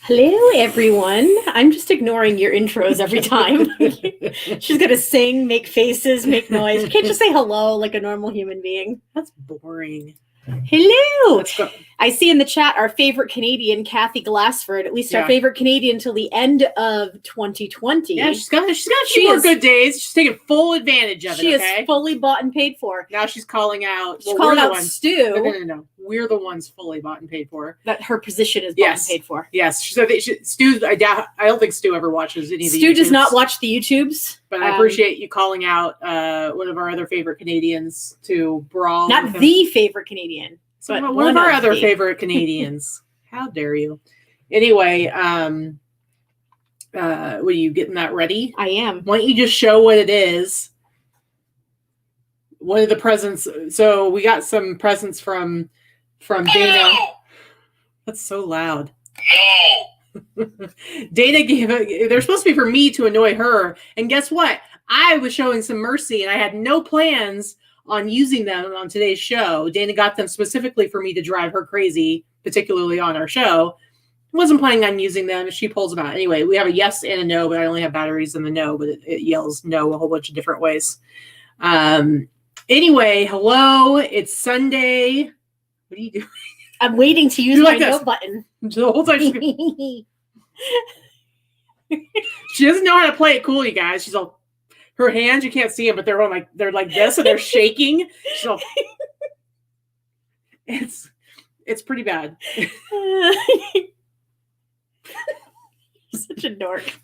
Hello, everyone. I'm just ignoring your intros every time. She's going to sing, make faces, make noise. You can't just say hello like a normal human being. That's boring. Hello. Let's go. I see in the chat our favorite Canadian, Kathy Glassford, at least our favorite Canadian until the end of 2020. Yeah, she's got a few more good days. She's taking full advantage of it. She is fully bought and paid for. Now she's calling out. She's calling out Stu. No. We're the ones fully bought and paid for. That her position is bought and paid for. Yes. Stu. I don't think Stu ever watches any of the Stu YouTubes. does not watch the YouTubes. But I appreciate you calling out one of our other favorite Canadians to brawl. Not the favorite Canadian. But one of our other favorite Canadians. How dare you? Anyway, were you getting that ready? I am. Why don't you just show what it is? One of the presents. So we got some presents from Dana. That's so loud. Dana gave it. They're supposed to be for me to annoy her. And guess what? I was showing some mercy and I had no plans on using them on today's show. Dana got them specifically for me to drive her crazy, particularly on our show. Wasn't planning on using them. She pulls them out. Anyway, we have a yes and a no, but I only have batteries in the no, but it yells no a whole bunch of different ways. Anyway, hello. It's Sunday. What are you doing? I'm waiting to use my no button. The whole time she doesn't know how to play it cool, you guys. She's all, her hands, you can't see them, but they're like this and they're shaking. She's all, it's pretty bad. Such a dork.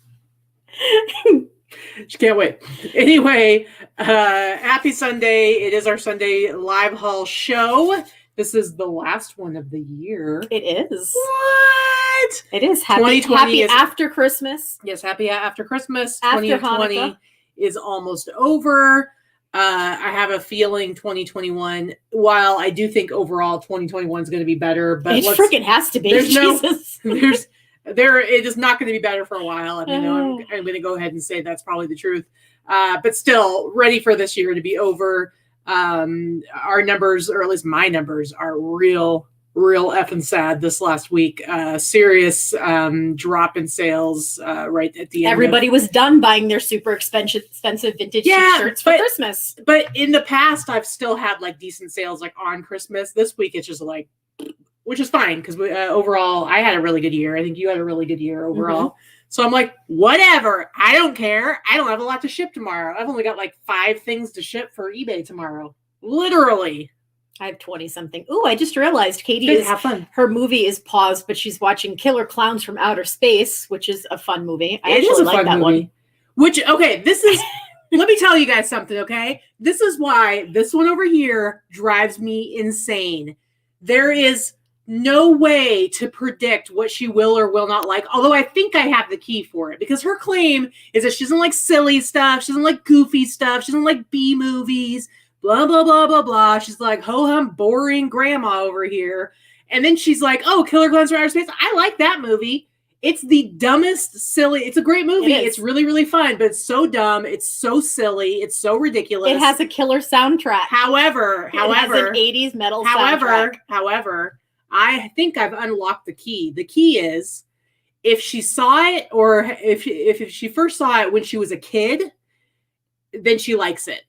She can't wait. Anyway, happy Sunday. It is our Sunday live haul show. This is the last one of the year. It is. What? It is. Happy after Christmas. Yes, happy after Christmas. After 2020 Hanukkah. Is almost over. I have a feeling 2021, while I do think overall 2021 is going to be better, but it freaking has to be. It is not going to be better for a while. I mean, I'm going to go ahead and say that's probably the truth. But still, ready for this year to be over. Our numbers, or at least my numbers, are real effing sad this last week. Serious drop in sales right at the end. Everybody was done buying their super expensive vintage shirts for Christmas. But in the past, I've still had like decent sales like on Christmas. This week, it's just like, which is fine because overall, I had a really good year. I think you had a really good year overall. Mm-hmm. So I'm like, whatever. I don't care. I don't have a lot to ship tomorrow. I've only got like 5 things to ship for eBay tomorrow. Literally. I have 20 something. Ooh, I just realized Katy have fun. Her movie is paused, but she's watching Killer Clowns from Outer Space, which is a fun movie. I actually like that one. Which, okay, this is, let me tell you guys something, okay? This is why this one over here drives me insane. There is no way to predict what she will or will not like, although I think I have the key for it, because her claim is that she doesn't like silly stuff, she doesn't like goofy stuff, she doesn't like B movies, blah, blah, blah, blah, blah. She's like, ho-hum, boring grandma over here. And then she's like, oh, Killer Clowns from Outer Space. I like that movie. It's the dumbest, silly. It's a great movie. It's really, really fun, but it's so dumb. It's so silly. It's so ridiculous. It has a killer soundtrack. However, it has an 80s metal soundtrack. However, I think I've unlocked the key. The key is if she saw it, or if she first saw it when she was a kid, then she likes it.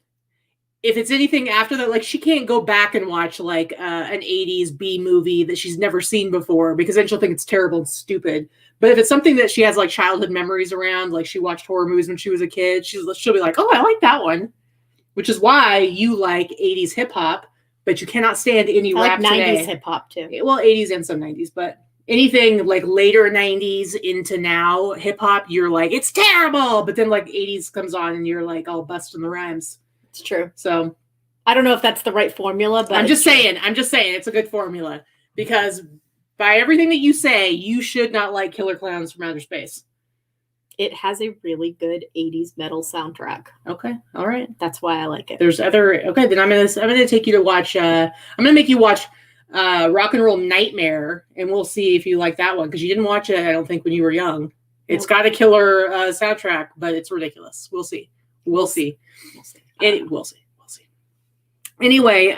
If it's anything after that, like she can't go back and watch like an 80s B movie that she's never seen before, because then she'll think it's terrible and stupid. But if it's something that she has like childhood memories around, like she watched horror movies when she was a kid, she'll be like, oh, I like that one. Which is why you like 80s hip hop, but you cannot stand any rap like 90s today. hip hop too. Well, 80s and some 90s, but anything like later 90s into now hip hop, you're like, it's terrible. But then like 80s comes on and you're like all busting the rhymes. It's true. So I don't know if that's the right formula, but I'm just saying it's a good formula, because by everything that you say, you should not like Killer Clowns from Outer Space. It has a really good 80s metal soundtrack. Okay. All right. That's why I like it. There's other, okay, then I'm gonna take you to watch I'm gonna make you watch Rock and Roll Nightmare, and we'll see if you like that one, because you didn't watch it, I don't think, when you were young. It's got a killer soundtrack, but it's ridiculous. We'll see. We'll see. Anyway,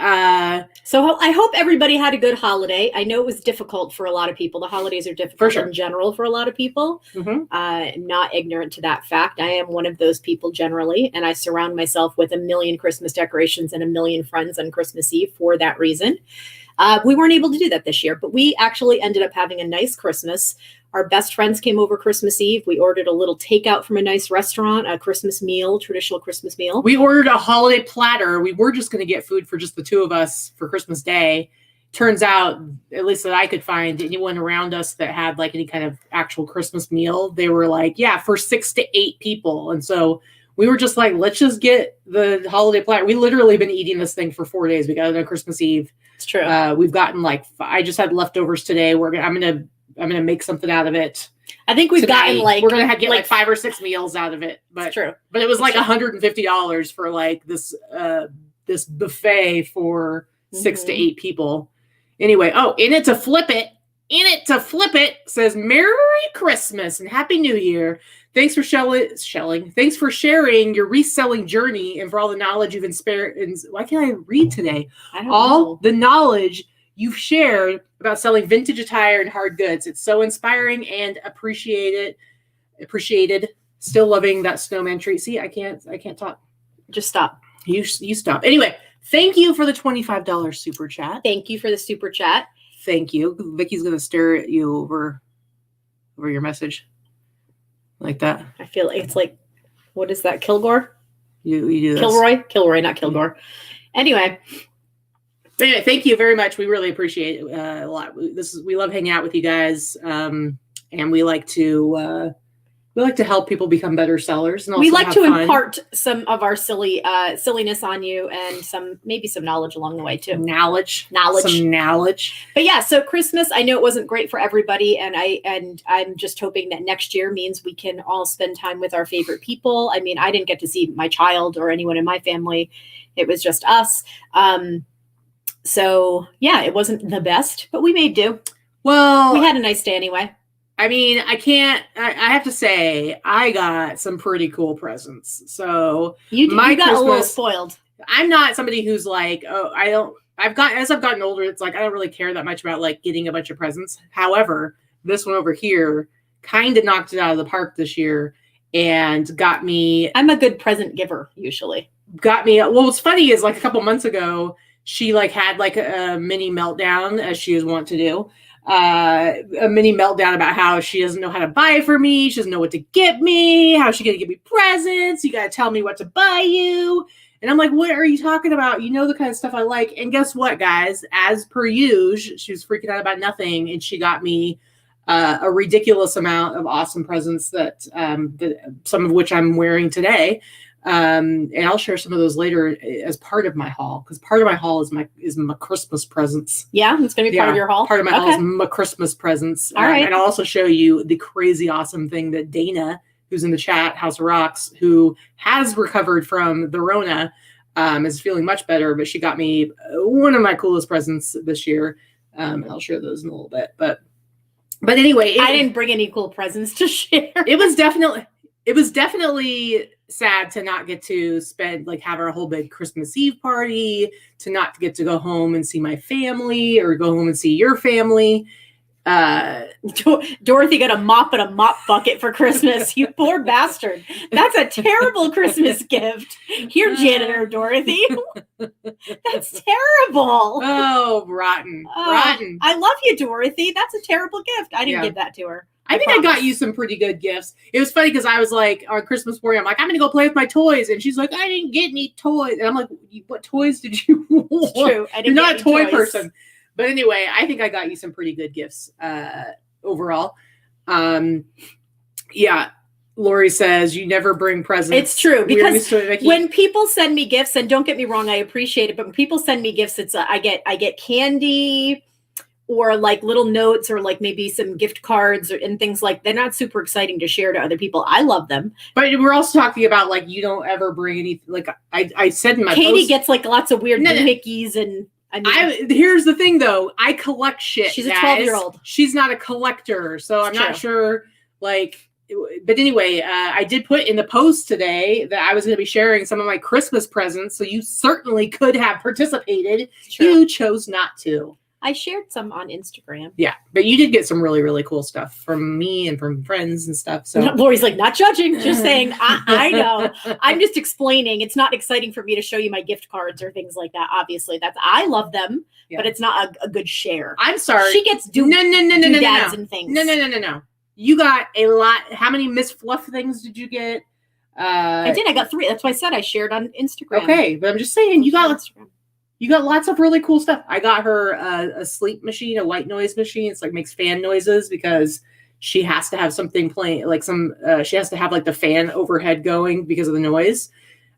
so I hope everybody had a good holiday. I know it was difficult for a lot of people. The holidays are difficult in general for a lot of people. I'm not ignorant to that fact. I am one of those people generally, and I surround myself with a million Christmas decorations and a million friends on Christmas Eve for that reason. We weren't able to do that this year, but we actually ended up having a nice Christmas. Our best friends came over Christmas Eve. We ordered a little takeout from a nice restaurant, a Christmas meal, traditional Christmas meal. We ordered a holiday platter. We were just going to get food for just the two of us for Christmas Day. Turns out, at least that I could find, anyone around us that had like any kind of actual Christmas meal, they were like, yeah, for 6 to 8 people. And so we were just like, let's just get the holiday platter. We literally been eating this thing for 4 days. We got it on Christmas Eve. It's true. We've gotten like, I just had leftovers today. I'm gonna make something out of it. I think we've gotten like we're gonna get like 5 or 6 meals out of it. But it's true. But it was like $150 for like this buffet for 6 to 8 people. Anyway, in it to flip it says Merry Christmas and Happy New Year. Thanks for Thanks for sharing your reselling journey and for all the knowledge you've inspired. Why can't I read today? All the knowledge you've shared about selling vintage attire and hard goods. It's so inspiring and appreciated. Still loving that snowman treat. See, I can't talk. Just stop. You stop. Anyway, thank you for the $25 super chat. Thank you for the super chat. Thank you. Vicky's gonna stare at you over your message. Like that. I feel like it's like, what is that? Kilgore? You do this. Kilroy, not Kilgore. Anyway, thank you very much. We really appreciate it a lot. We love hanging out with you guys, and we like to help people become better sellers. And also we like to fun. Impart some of our silliness on you and maybe some knowledge along the way too. Knowledge. Some knowledge. But yeah, so Christmas, I know it wasn't great for everybody, and I'm just hoping that next year means we can all spend time with our favorite people. I mean, I didn't get to see my child or anyone in my family. It was just us. So yeah, it wasn't the best, but we made do. Well, we had a nice day anyway. I mean, I have to say, I got some pretty cool presents. So you got a little spoiled. I'm not somebody who's like, as I've gotten older, it's like, I don't really care that much about like getting a bunch of presents. However, this one over here kind of knocked it out of the park this year and got me. I'm a good present giver usually. Got me. Well, what's funny is like a couple months ago, she like had like a mini meltdown as she was wont to do. A mini meltdown about how she doesn't know how to buy for me. She doesn't know what to get me. How's she going to give me presents? You got to tell me what to buy you. And I'm like, what are you talking about? You know the kind of stuff I like. And guess what, guys? As per usual, she was freaking out about nothing. And she got me a ridiculous amount of awesome presents that some of which I'm wearing today. And I'll share some of those later as part of my haul, because part of my haul is my Christmas presents. Yeah, it's gonna be part of your haul. Part of my haul is my Christmas presents. All right. And I'll also show you the crazy awesome thing that Dana, who's in the chat, House of Rocks, who has recovered from the Rona, is feeling much better. But she got me one of my coolest presents this year. And I'll share those in a little bit. But anyway, I didn't bring any cool presents to share. It was definitely sad to not get to have our whole big Christmas Eve party, to not get to go home and see my family or go home and see your family. Dorothy got a mop and a mop bucket for Christmas. You poor bastard. That's a terrible Christmas gift. Here, janitor Dorothy. That's terrible. Oh, rotten. Rotten. I love you, Dorothy. That's a terrible gift. I didn't give that to her. I think I got you some pretty good gifts. It was funny because I was like, on Christmas morning, I'm like, I'm going to go play with my toys. And she's like, I didn't get any toys. And I'm like, what toys did you want? It's true. You're not a toy person. But anyway, I think I got you some pretty good gifts overall. Yeah. Lori says, you never bring presents. It's true. Because when people send me gifts, and don't get me wrong, I appreciate it. But when people send me gifts, it's I get candy, or like little notes, or like maybe some gift cards and things like they're not super exciting to share to other people. I love them. But we're also talking about like, you don't ever bring anything. Like I said in my Katy post, gets like lots of weird Mickeys and here's the thing though. I collect shit. She's a 12-year-old. She's not a collector. So I'm not sure like but anyway, I did put in the post today that I was going to be sharing some of my Christmas presents, so you certainly could have participated. Sure. You chose not to. I shared some on Instagram. Yeah, but you did get some really, really cool stuff from me and from friends and stuff. So Lori's like, not judging, just saying, I know. I'm just explaining. It's not exciting for me to show you my gift cards or things like that. Obviously, I love them, but it's not a good share. I'm sorry. She gets doodads and things. No. You got a lot. How many Miss Fluff things did you get? I did. I got 3. That's why I said I shared on Instagram. Okay, but I'm just saying you got lots of really cool stuff. I got her a sleep machine, a white noise machine. It's like makes fan noises because she has to have something playing, like she has to have like the fan overhead going because of the noise.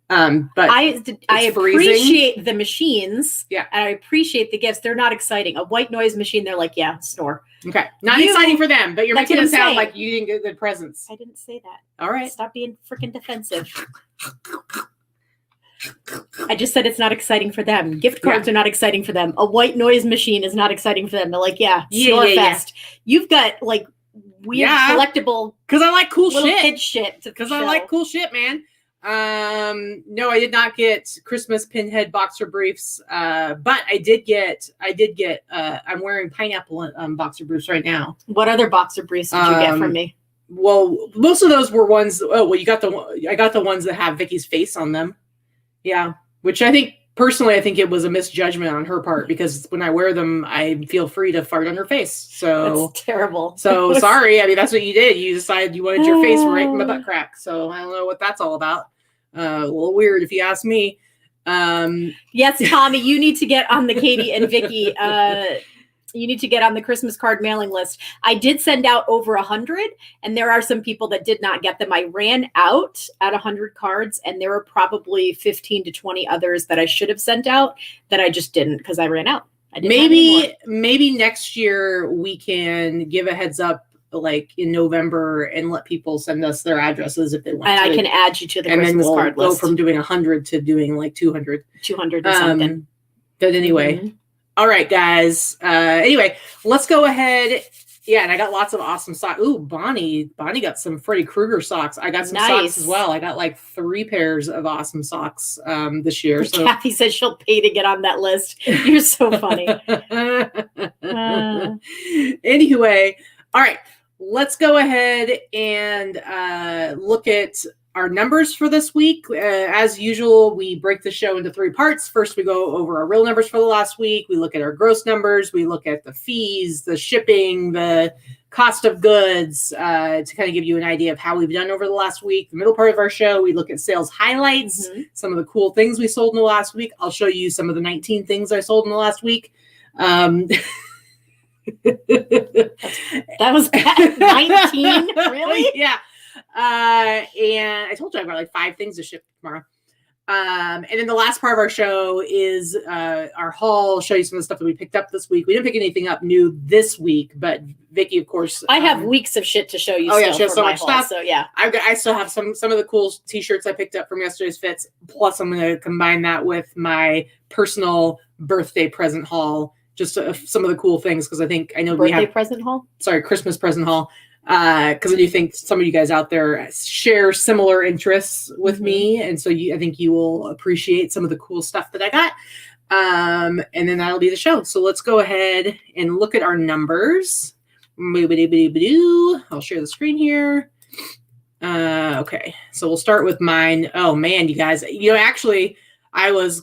But I appreciate the machines. Yeah. And I appreciate the gifts. They're not exciting. A white noise machine, they're like, yeah, snore. Okay. Not exciting for them, but you're making it sound like you didn't get good presents. I didn't say that. All right. Stop being freaking defensive. I just said it's not exciting for them. Gift cards are not exciting for them. A white noise machine is not exciting for them. They're like, snore fest. You've got like weird collectible because I like cool kid shit. Because I like cool shit, man. No, I did not get Christmas pinhead boxer briefs. But I did get I'm wearing pineapple boxer briefs right now. What other boxer briefs did you get from me? Well, most of those were ones. Oh, well, I got the ones that have Vicki's face on them. Yeah, which I think it was a misjudgment on her part because when I wear them, I feel free to fart on her face. So that's terrible. So sorry. I mean, that's what you did. You decided you wanted your face right in my butt crack. So I don't know what that's all about. A little weird if you ask me. Yes, Tommy, you need to get on the Katy and Vikki. You need to get on the Christmas card mailing list. I did send out over 100, and there are some people that did not get them. I ran out at 100 cards, and there were probably 15 to 20 others that I should have sent out that I just didn't because I ran out. Maybe next year we can give a heads up like in November and let people send us their addresses if they want. And I can add you to the Christmas card list. Go from doing 100 to doing like 200. 200 or something. But anyway. Mm-hmm. All right, guys. Anyway, let's go ahead. Yeah, and I got lots of awesome socks. Ooh, Bonnie got some Freddy Krueger socks. I got some socks as well. I got like 3 pairs of awesome socks this year. So Kathy says she'll pay to get on that list. You're so funny. Anyway, all right. Let's go ahead and look at our numbers for this week. As usual, we break the show into 3 parts. First, we go over our real numbers for the last week. We look at our gross numbers. We look at the fees, the shipping, the cost of goods to kind of give you an idea of how we've done over the last week. The middle part of our show, we look at sales highlights, some of the cool things we sold in the last week. I'll show you some of the 19 things I sold in the last week. That was bad. 19? Really? Yeah. And I told you I've got like 5 things to ship tomorrow. And then the last part of our show is our haul. I'll show you some of the stuff that we picked up this week. We didn't pick anything up new this week, but Vikki, of course, I have weeks of shit to show you. Oh yeah, she has so much stuff. So yeah, I still have some of the cool t-shirts I picked up from yesterday's fits. Plus, I'm going to combine that with my personal birthday present haul. Just some of the cool things because I know we have present haul. Sorry, Christmas present haul. Because I do think some of you guys out there share similar interests with me, and so I think you will appreciate some of the cool stuff that I got. And then that'll be the show. So let's go ahead and look at our numbers. I'll share the screen here. Okay, so we'll start with mine. Oh man, you guys, actually, I was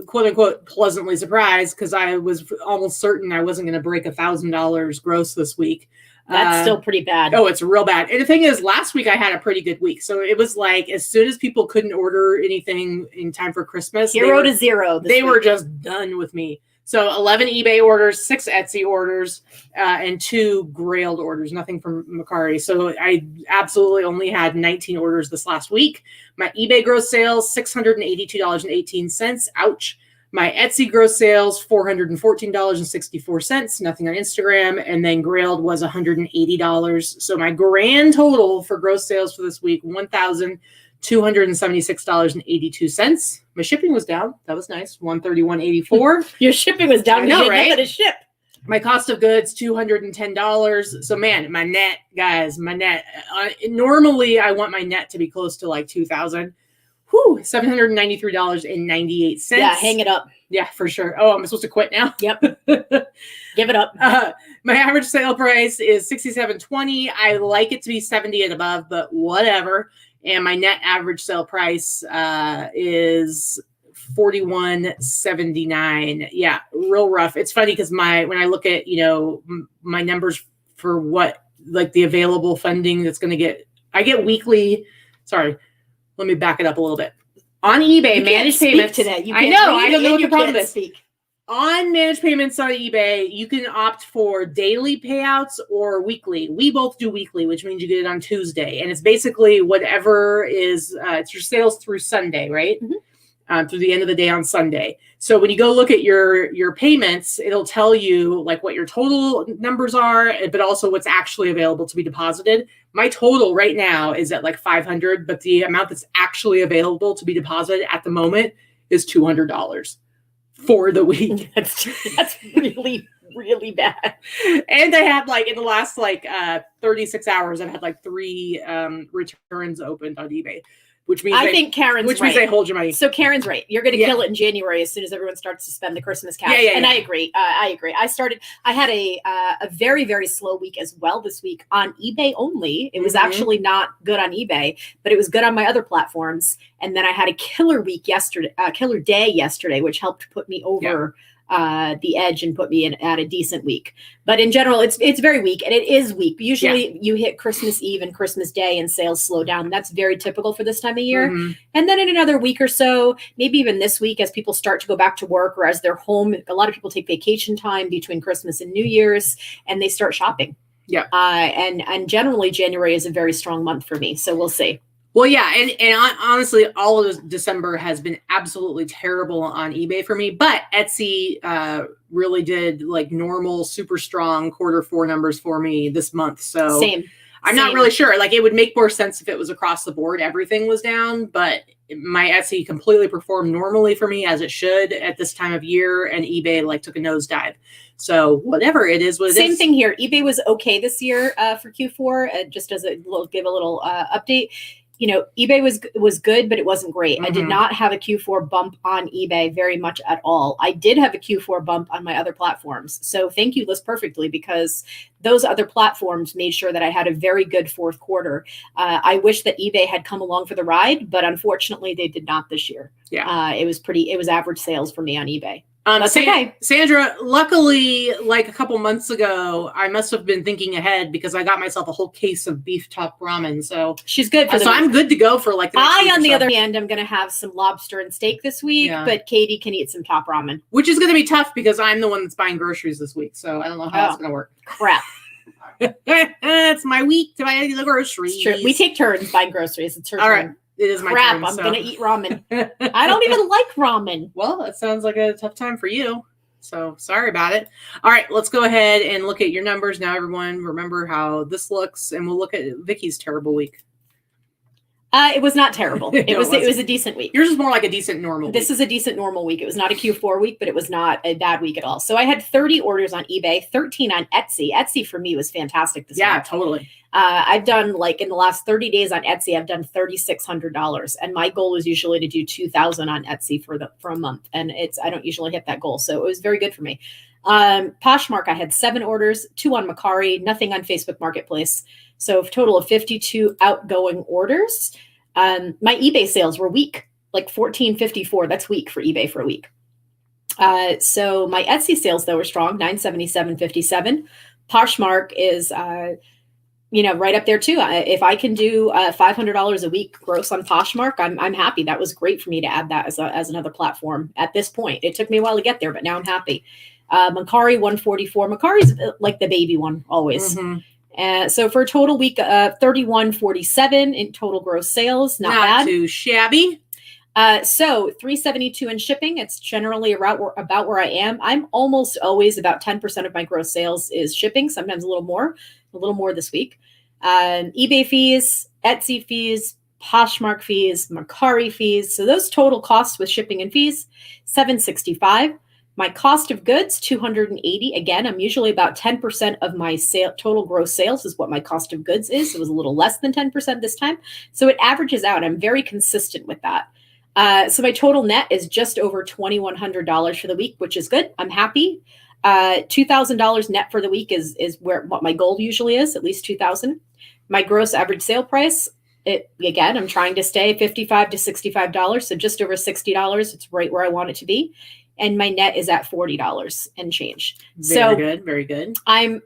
quote unquote pleasantly surprised because I was almost certain I wasn't going to break $1,000 gross this week. That's still pretty bad. Oh, it's real bad. And the thing is, last week I had a pretty good week. So it was like, as soon as people couldn't order anything in time for Christmas, 0 to 0. They were just done with me. So 11 eBay orders, 6 Etsy orders, and 2 Grailed orders, nothing from Mercari. So I absolutely only had 19 orders this last week. My eBay gross sales, $682.18. Ouch. My Etsy gross sales, $414.64. Nothing on Instagram. And then Grailed was $180. So my grand total for gross sales for this week, $1,276.82. My shipping was down. That was nice. $131.84. Your shipping was down. I know, right? To ship. My cost of goods, $210. So man, my net, guys, normally I want my net to be close to like 2,000. Whew, $793.98. Yeah, hang it up. Yeah, for sure. Oh, I'm supposed to quit now? Yep. Give it up. My average sale price is $67.20. I like it to be 70 and above, but whatever. And my net average sale price is $41.79. Yeah, real rough. It's funny because when I look at, my numbers for what, like the available funding that's going to I get weekly. Sorry, let me back it up a little bit. On eBay, managed payments today. I don't know what the problem is. On managed payments on eBay, you can opt for daily payouts or weekly. We both do weekly, which means you get it on Tuesday. And it's basically whatever is, it's your sales through Sunday, right? Mm-hmm. Through the end of the day on Sunday. So when you go look at your payments, it'll tell you like what your total numbers are, but also what's actually available to be deposited. My total right now is at like 500, but the amount that's actually available to be deposited at the moment is $200 for the week. That's really, really bad. And I had like in the last 36 hours, I've had like 3 returns opened on eBay. Which means I think Karen's right. Which means they hold your money. So Karen's right. You're going to kill it in January as soon as everyone starts to spend the Christmas cash. And I agree. I had a very, very slow week as well this week on eBay only. It was actually not good on eBay, but it was good on my other platforms. And then I had a killer day yesterday, which helped put me over the edge and put me at a decent week. But in general, it's very weak, and it is weak. Usually you hit Christmas Eve and Christmas Day and sales slow down. That's very typical for this time of year. Mm-hmm. And then in another week or so, maybe even this week, as people start to go back to work or as they're home, a lot of people take vacation time between Christmas and New Year's, and they start shopping. Yeah. And generally January is a very strong month for me. So we'll see. Well, yeah, and honestly, all of December has been absolutely terrible on eBay for me. But Etsy really did like normal, super strong Q4 numbers for me this month. So I'm not really sure. Like it would make more sense if it was across the board, everything was down. But my Etsy completely performed normally for me as it should at this time of year, and eBay like took a nosedive. So whatever it is, Same thing here. eBay was okay this year for Q4. Just as give a little update. eBay was good, but it wasn't great. Mm-hmm. I did not have a Q4 bump on eBay very much at all. I did have a Q4 bump on my other platforms. So thank you, List Perfectly, because those other platforms made sure that I had a very good fourth quarter. I wish that eBay had come along for the ride, but unfortunately they did not this year. Yeah, it was average sales for me on eBay. That's okay. Sandra, luckily, like a couple months ago, I must have been thinking ahead because I got myself a whole case of beef top ramen. So she's good. So I'm good to go for like the next week on the other hand, I'm going to have some lobster and steak this week, but Katy can eat some top ramen. Which is going to be tough because I'm the one that's buying groceries this week. So I don't know how that's going to work. Crap. It's my week to buy the groceries. It's true. We take turns buying groceries. It's her turn. Right. It is my turn. I'm going to eat ramen. I don't even like ramen. Well, that sounds like a tough time for you. So sorry about it. All right, let's go ahead and look at your numbers now, everyone. Remember how this looks, and we'll look at Vikki's terrible week. It was not terrible. It was a decent week. Yours is more like a decent normal week. This is a decent normal week. It was not a Q4 week, but it was not a bad week at all. So I had 30 orders on eBay, 13 on Etsy. Etsy for me was fantastic this week. Yeah, totally. I've done in the last 30 days on Etsy, I've done $3,600, and my goal is usually to do 2,000 on Etsy for a month, and I don't usually hit that goal, so it was very good for me. Poshmark, I had 7 orders, 2 on Mercari, nothing on Facebook Marketplace, so a total of 52 outgoing orders. My eBay sales were weak, like $14.54. That's weak for eBay for a week. So my Etsy sales though were strong, $977.57. Poshmark is right up there too. If I can do $500 a week gross on Poshmark, I'm happy. That was great for me to add that as another platform at this point. It took me a while to get there, but now I'm happy. Mercari 144. Mercari's like the baby one always. Mm-hmm. So for a total week, 31.47 in total gross sales, not bad. Too shabby. So 372 in shipping. It's generally about where I am. I'm almost always about 10% of my gross sales is shipping. Sometimes a little more this week. eBay fees, Etsy fees, Poshmark fees, Mercari fees. So those total costs with shipping and fees, $765. My cost of goods, $280. Again, I'm usually about 10% of my total gross sales is what my cost of goods is. It was a little less than 10% this time. So it averages out. I'm very consistent with that. So my total net is just over $2,100 for the week, which is good. I'm happy. $2,000 net for the week is what my goal usually is, at least $2,000. My gross average sale price, again, I'm trying to stay $55 to $65, so just over $60. It's right where I want it to be. And my net is at $40 and change. Very good. Very good.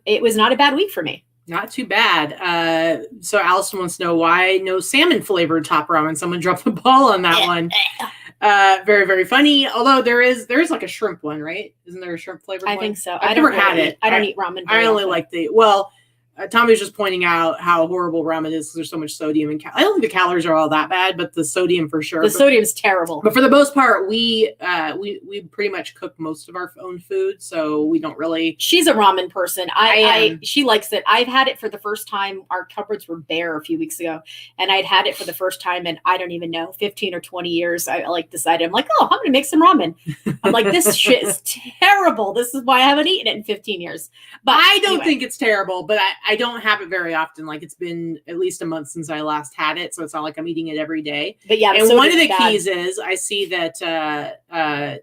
It was not a bad week for me. Not too bad. So Allison wants to know why no salmon flavored top ramen. Someone dropped the ball on that one. Very, very funny. Although there is like a shrimp one, right? Isn't there a shrimp flavored one? I think so. I've never had it. I don't eat ramen. I only like Tommy was just pointing out how horrible ramen is because there's so much sodium and I don't think the calories are all that bad, but the sodium for sure. The sodium's terrible. But for the most part, we pretty much cook most of our own food, so we don't really. She's a ramen person. She likes it. I've had it for the first time. Our cupboards were bare a few weeks ago, and I'd had it for the first time in, I don't even know, 15 or 20 years. I decided, I'm like, oh, I'm going to make some ramen. I'm like, this shit is terrible. This is why I haven't eaten it in 15 years. But I don't think it's terrible, but I don't have it very often. Like it's been at least a month since I last had it, so it's not like I'm eating it every day. But yeah, and one of the keys is I see that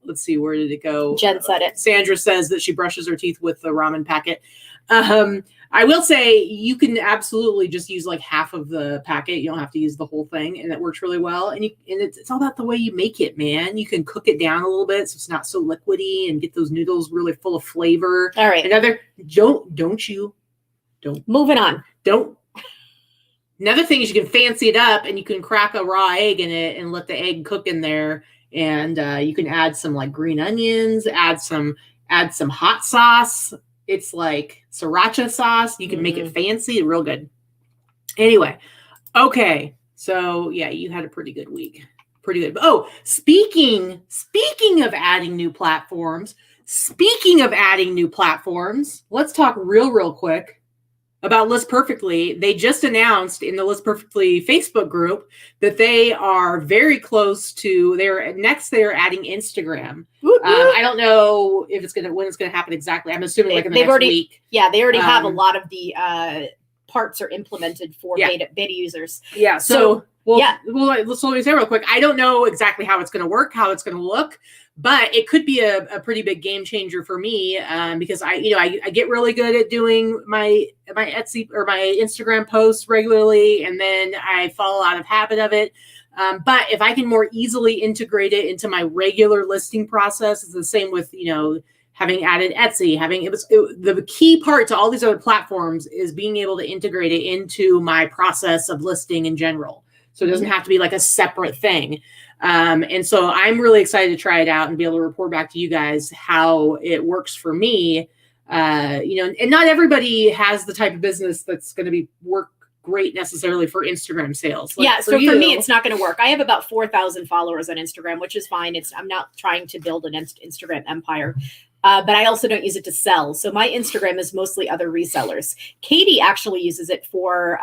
let's see, where did it go? Jen said it. Sandra says that she brushes her teeth with the ramen packet. I will say you can absolutely just use like half of the packet. You don't have to use the whole thing, and it works really well. And it's all about the way you make it, man. You can cook it down a little bit so it's not so liquidy, and get those noodles really full of flavor. All right. Moving on. Another thing is you can fancy it up, and you can crack a raw egg in it and let the egg cook in there. And you can add some like green onions, add some hot sauce. It's like sriracha sauce. You can make it fancy, real good. Anyway, okay. So yeah, you had a pretty good week. Pretty good. Oh, speaking of adding new platforms, let's talk real quick about List Perfectly. They just announced in the List Perfectly Facebook group that they are very close to they are adding Instagram. I don't know if when it's gonna happen exactly. I'm assuming like in the next week. Yeah, they already have a lot of the parts are implemented for beta users. Yeah. So let's say real quick. I don't know exactly how it's gonna work, how it's gonna look. But it could be a pretty big game changer for me because I get really good at doing my Etsy or my Instagram posts regularly, and then I fall out of habit of it. But if I can more easily integrate it into my regular listing process, it's the same with having added Etsy. The key part to all these other platforms is being able to integrate it into my process of listing in general. So it doesn't have to be like a separate thing. And so I'm really excited to try it out and be able to report back to you guys how it works for me. And not everybody has the type of business that's going to work great necessarily for Instagram sales. So for me, it's not going to work. I have about 4,000 followers on Instagram, which is fine. I'm not trying to build an Instagram empire. But I also don't use it to sell. So my Instagram is mostly other resellers. Katy actually uses it for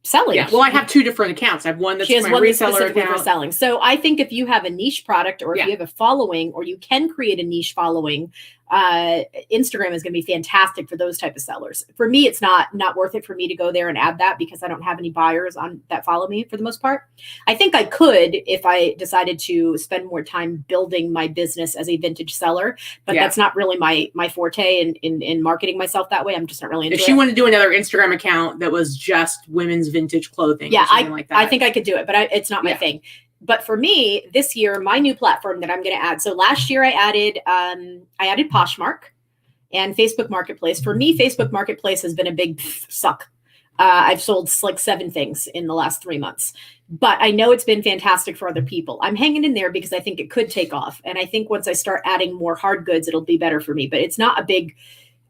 selling. Yeah. Well, I have two different accounts. I have one that's my reseller account for selling. So I think if you have a niche product or if you have a following or you can create a niche following, Instagram is going to be fantastic for those type of sellers. For me, it's not worth it for me to go there and add that because I don't have any buyers on that follow me for the most part. I think I could if I decided to spend more time building my business as a vintage seller, but that's not really my forte in marketing myself that way. I'm just not really into it. If she wanted to do another Instagram account that was just women's vintage clothing, or something like that. I think I could do it, but it's not my thing. But for me, this year, my new platform that I'm going to add. So last year I added Poshmark and Facebook Marketplace. For me, Facebook Marketplace has been a big suck. I've sold like 7 things in the last 3 months, but I know it's been fantastic for other people. I'm hanging in there because I think it could take off. And I think once I start adding more hard goods, it'll be better for me, but it's not a big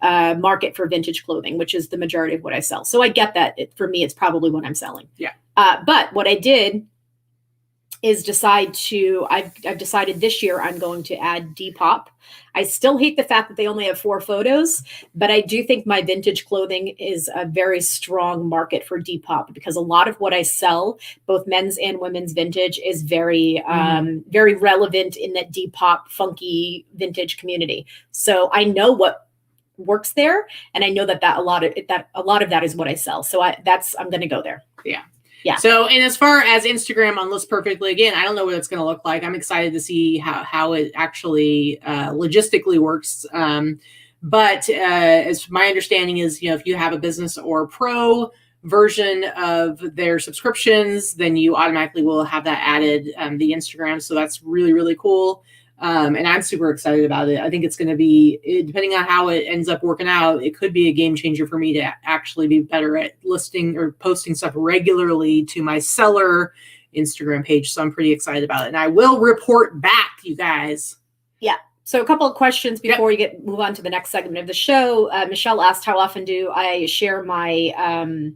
market for vintage clothing, which is the majority of what I sell. So I get that for me, it's probably what I'm selling. Yeah. But what I did is I've decided this year I'm going to add Depop. I still hate the fact that they only have 4 photos, but I do think my vintage clothing is a very strong market for Depop because a lot of what I sell, both men's and women's vintage, is very, very relevant in that Depop funky vintage community. So I know what works there, and I know that a lot of that is what I sell. So I'm going to go there. Yeah. Yeah. So, and as far as Instagram on List Perfectly, again, I don't know what it's going to look like. I'm excited to see how it actually logistically works. But as my understanding is, if you have a business or pro version of their subscriptions, then you automatically will have that added, the Instagram. So that's really, really cool. And I'm super excited about it. I think it's going to be, depending on how it ends up working out, it could be a game changer for me to actually be better at listing or posting stuff regularly to my seller Instagram page. So I'm pretty excited about it. And I will report back, you guys. Yeah. So a couple of questions before we move on to the next segment of the show. Michelle asked, how often do I share my...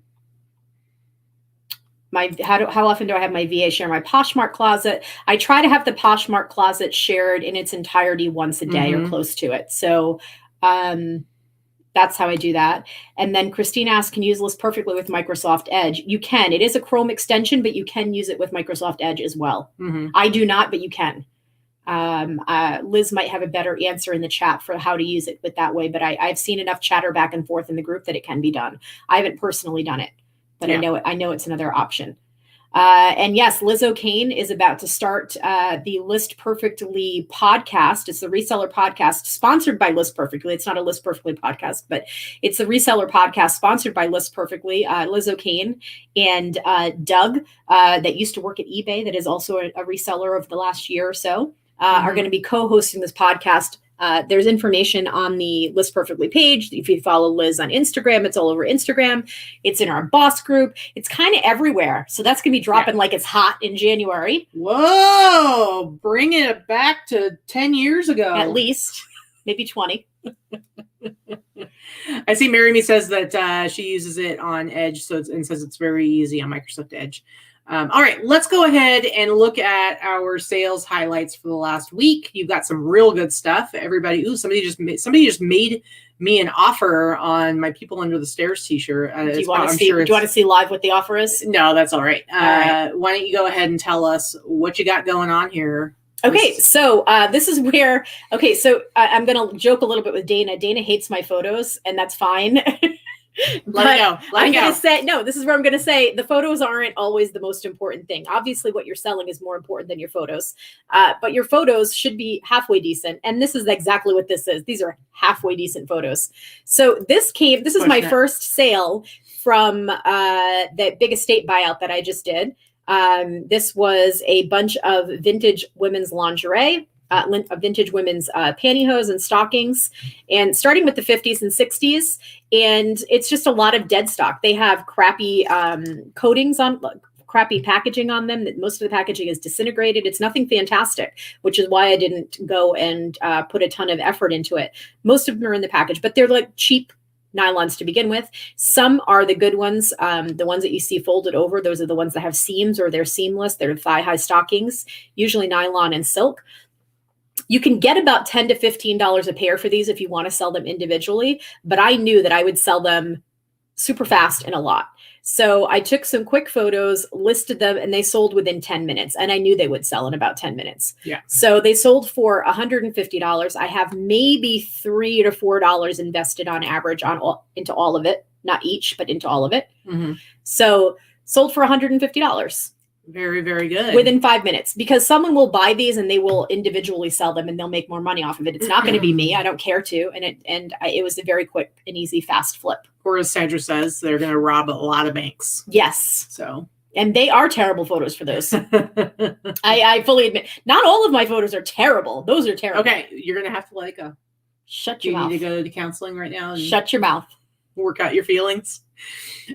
how often do I have my VA share my Poshmark closet? I try to have the Poshmark closet shared in its entirety once a day or close to it. So that's how I do that. And then Christine asked, can you use List Perfectly with Microsoft Edge? You can. It is a Chrome extension, but you can use it with Microsoft Edge as well. I do not, but you can. Liz might have a better answer in the chat for how to use it with that way, but I've seen enough chatter back and forth in the group that it can be done. I haven't personally done it. But I know it's another option. And yes, Liz O'Kane is about to start the List Perfectly podcast. It's the reseller podcast sponsored by List Perfectly. It's not a List Perfectly podcast, but it's the reseller podcast sponsored by List Perfectly. Liz O'Kane and Doug, that used to work at eBay, that is also a reseller of the last year or so, are going to be co-hosting this podcast. There's information on the List Perfectly page. If you follow Liz on Instagram, it's all over Instagram. It's in our boss group. It's kind of everywhere. So that's going to be dropping like it's hot in January. Whoa, bringing it back to 10 years ago. At least, maybe 20. I see Mary Me says that she uses it on Edge, and says it's very easy on Microsoft Edge. All right, let's go ahead and look at our sales highlights for the last week. You've got some real good stuff. Everybody, somebody just made me an offer on my People Under the Stairs t-shirt. Do you want to see live what the offer is? No, that's all right. Why don't you go ahead and tell us what you got going on here? Okay, so this is where, I'm going to joke a little bit with Dana. Dana hates my photos, and that's fine. Let it go. I'm going to say, no, this is where I'm going to say the photos aren't always the most important thing. Obviously, what you're selling is more important than your photos, but your photos should be halfway decent. And this is exactly what this is. These are halfway decent photos. So this is my first sale from the big estate buyout that I just did. This was a bunch of vintage women's lingerie, vintage women's pantyhose and stockings, and starting with the 50s and 60s. And it's just a lot of dead stock. They have crappy coatings on, crappy packaging on them. That most of the packaging is disintegrated. It's nothing fantastic, which is why I didn't go and put a ton of effort into it. Most of them are in the package, but they're like cheap nylons to begin with. Some are the good ones. The ones that you see folded over, those are the ones that have seams or they're seamless. They're thigh-high stockings, usually nylon and silk. You can get about $10 to $15 a pair for these if you want to sell them individually, but I knew that I would sell them super fast and a lot. So I took some quick photos, listed them, and they sold within 10 minutes. And I knew they would sell in about 10 minutes. Yeah. So they sold for $150. I have maybe $3 to $4 invested on average into all of it, not each, but into all of it. Mm-hmm. So sold for $150. Very, very good. Within 5 minutes, because someone will buy these and they will individually sell them and they'll make more money off of it. It's not going to be me. I don't care to. And it was a very quick and easy, fast flip. Or as Sandra says, they're going to rob a lot of banks. Yes. So. And they are terrible photos for those. I fully admit, not all of my photos are terrible. Those are terrible. Okay. You're going to have to let it go. Shut your mouth. Do you need to go to counseling right now? And shut your mouth. Work out your feelings.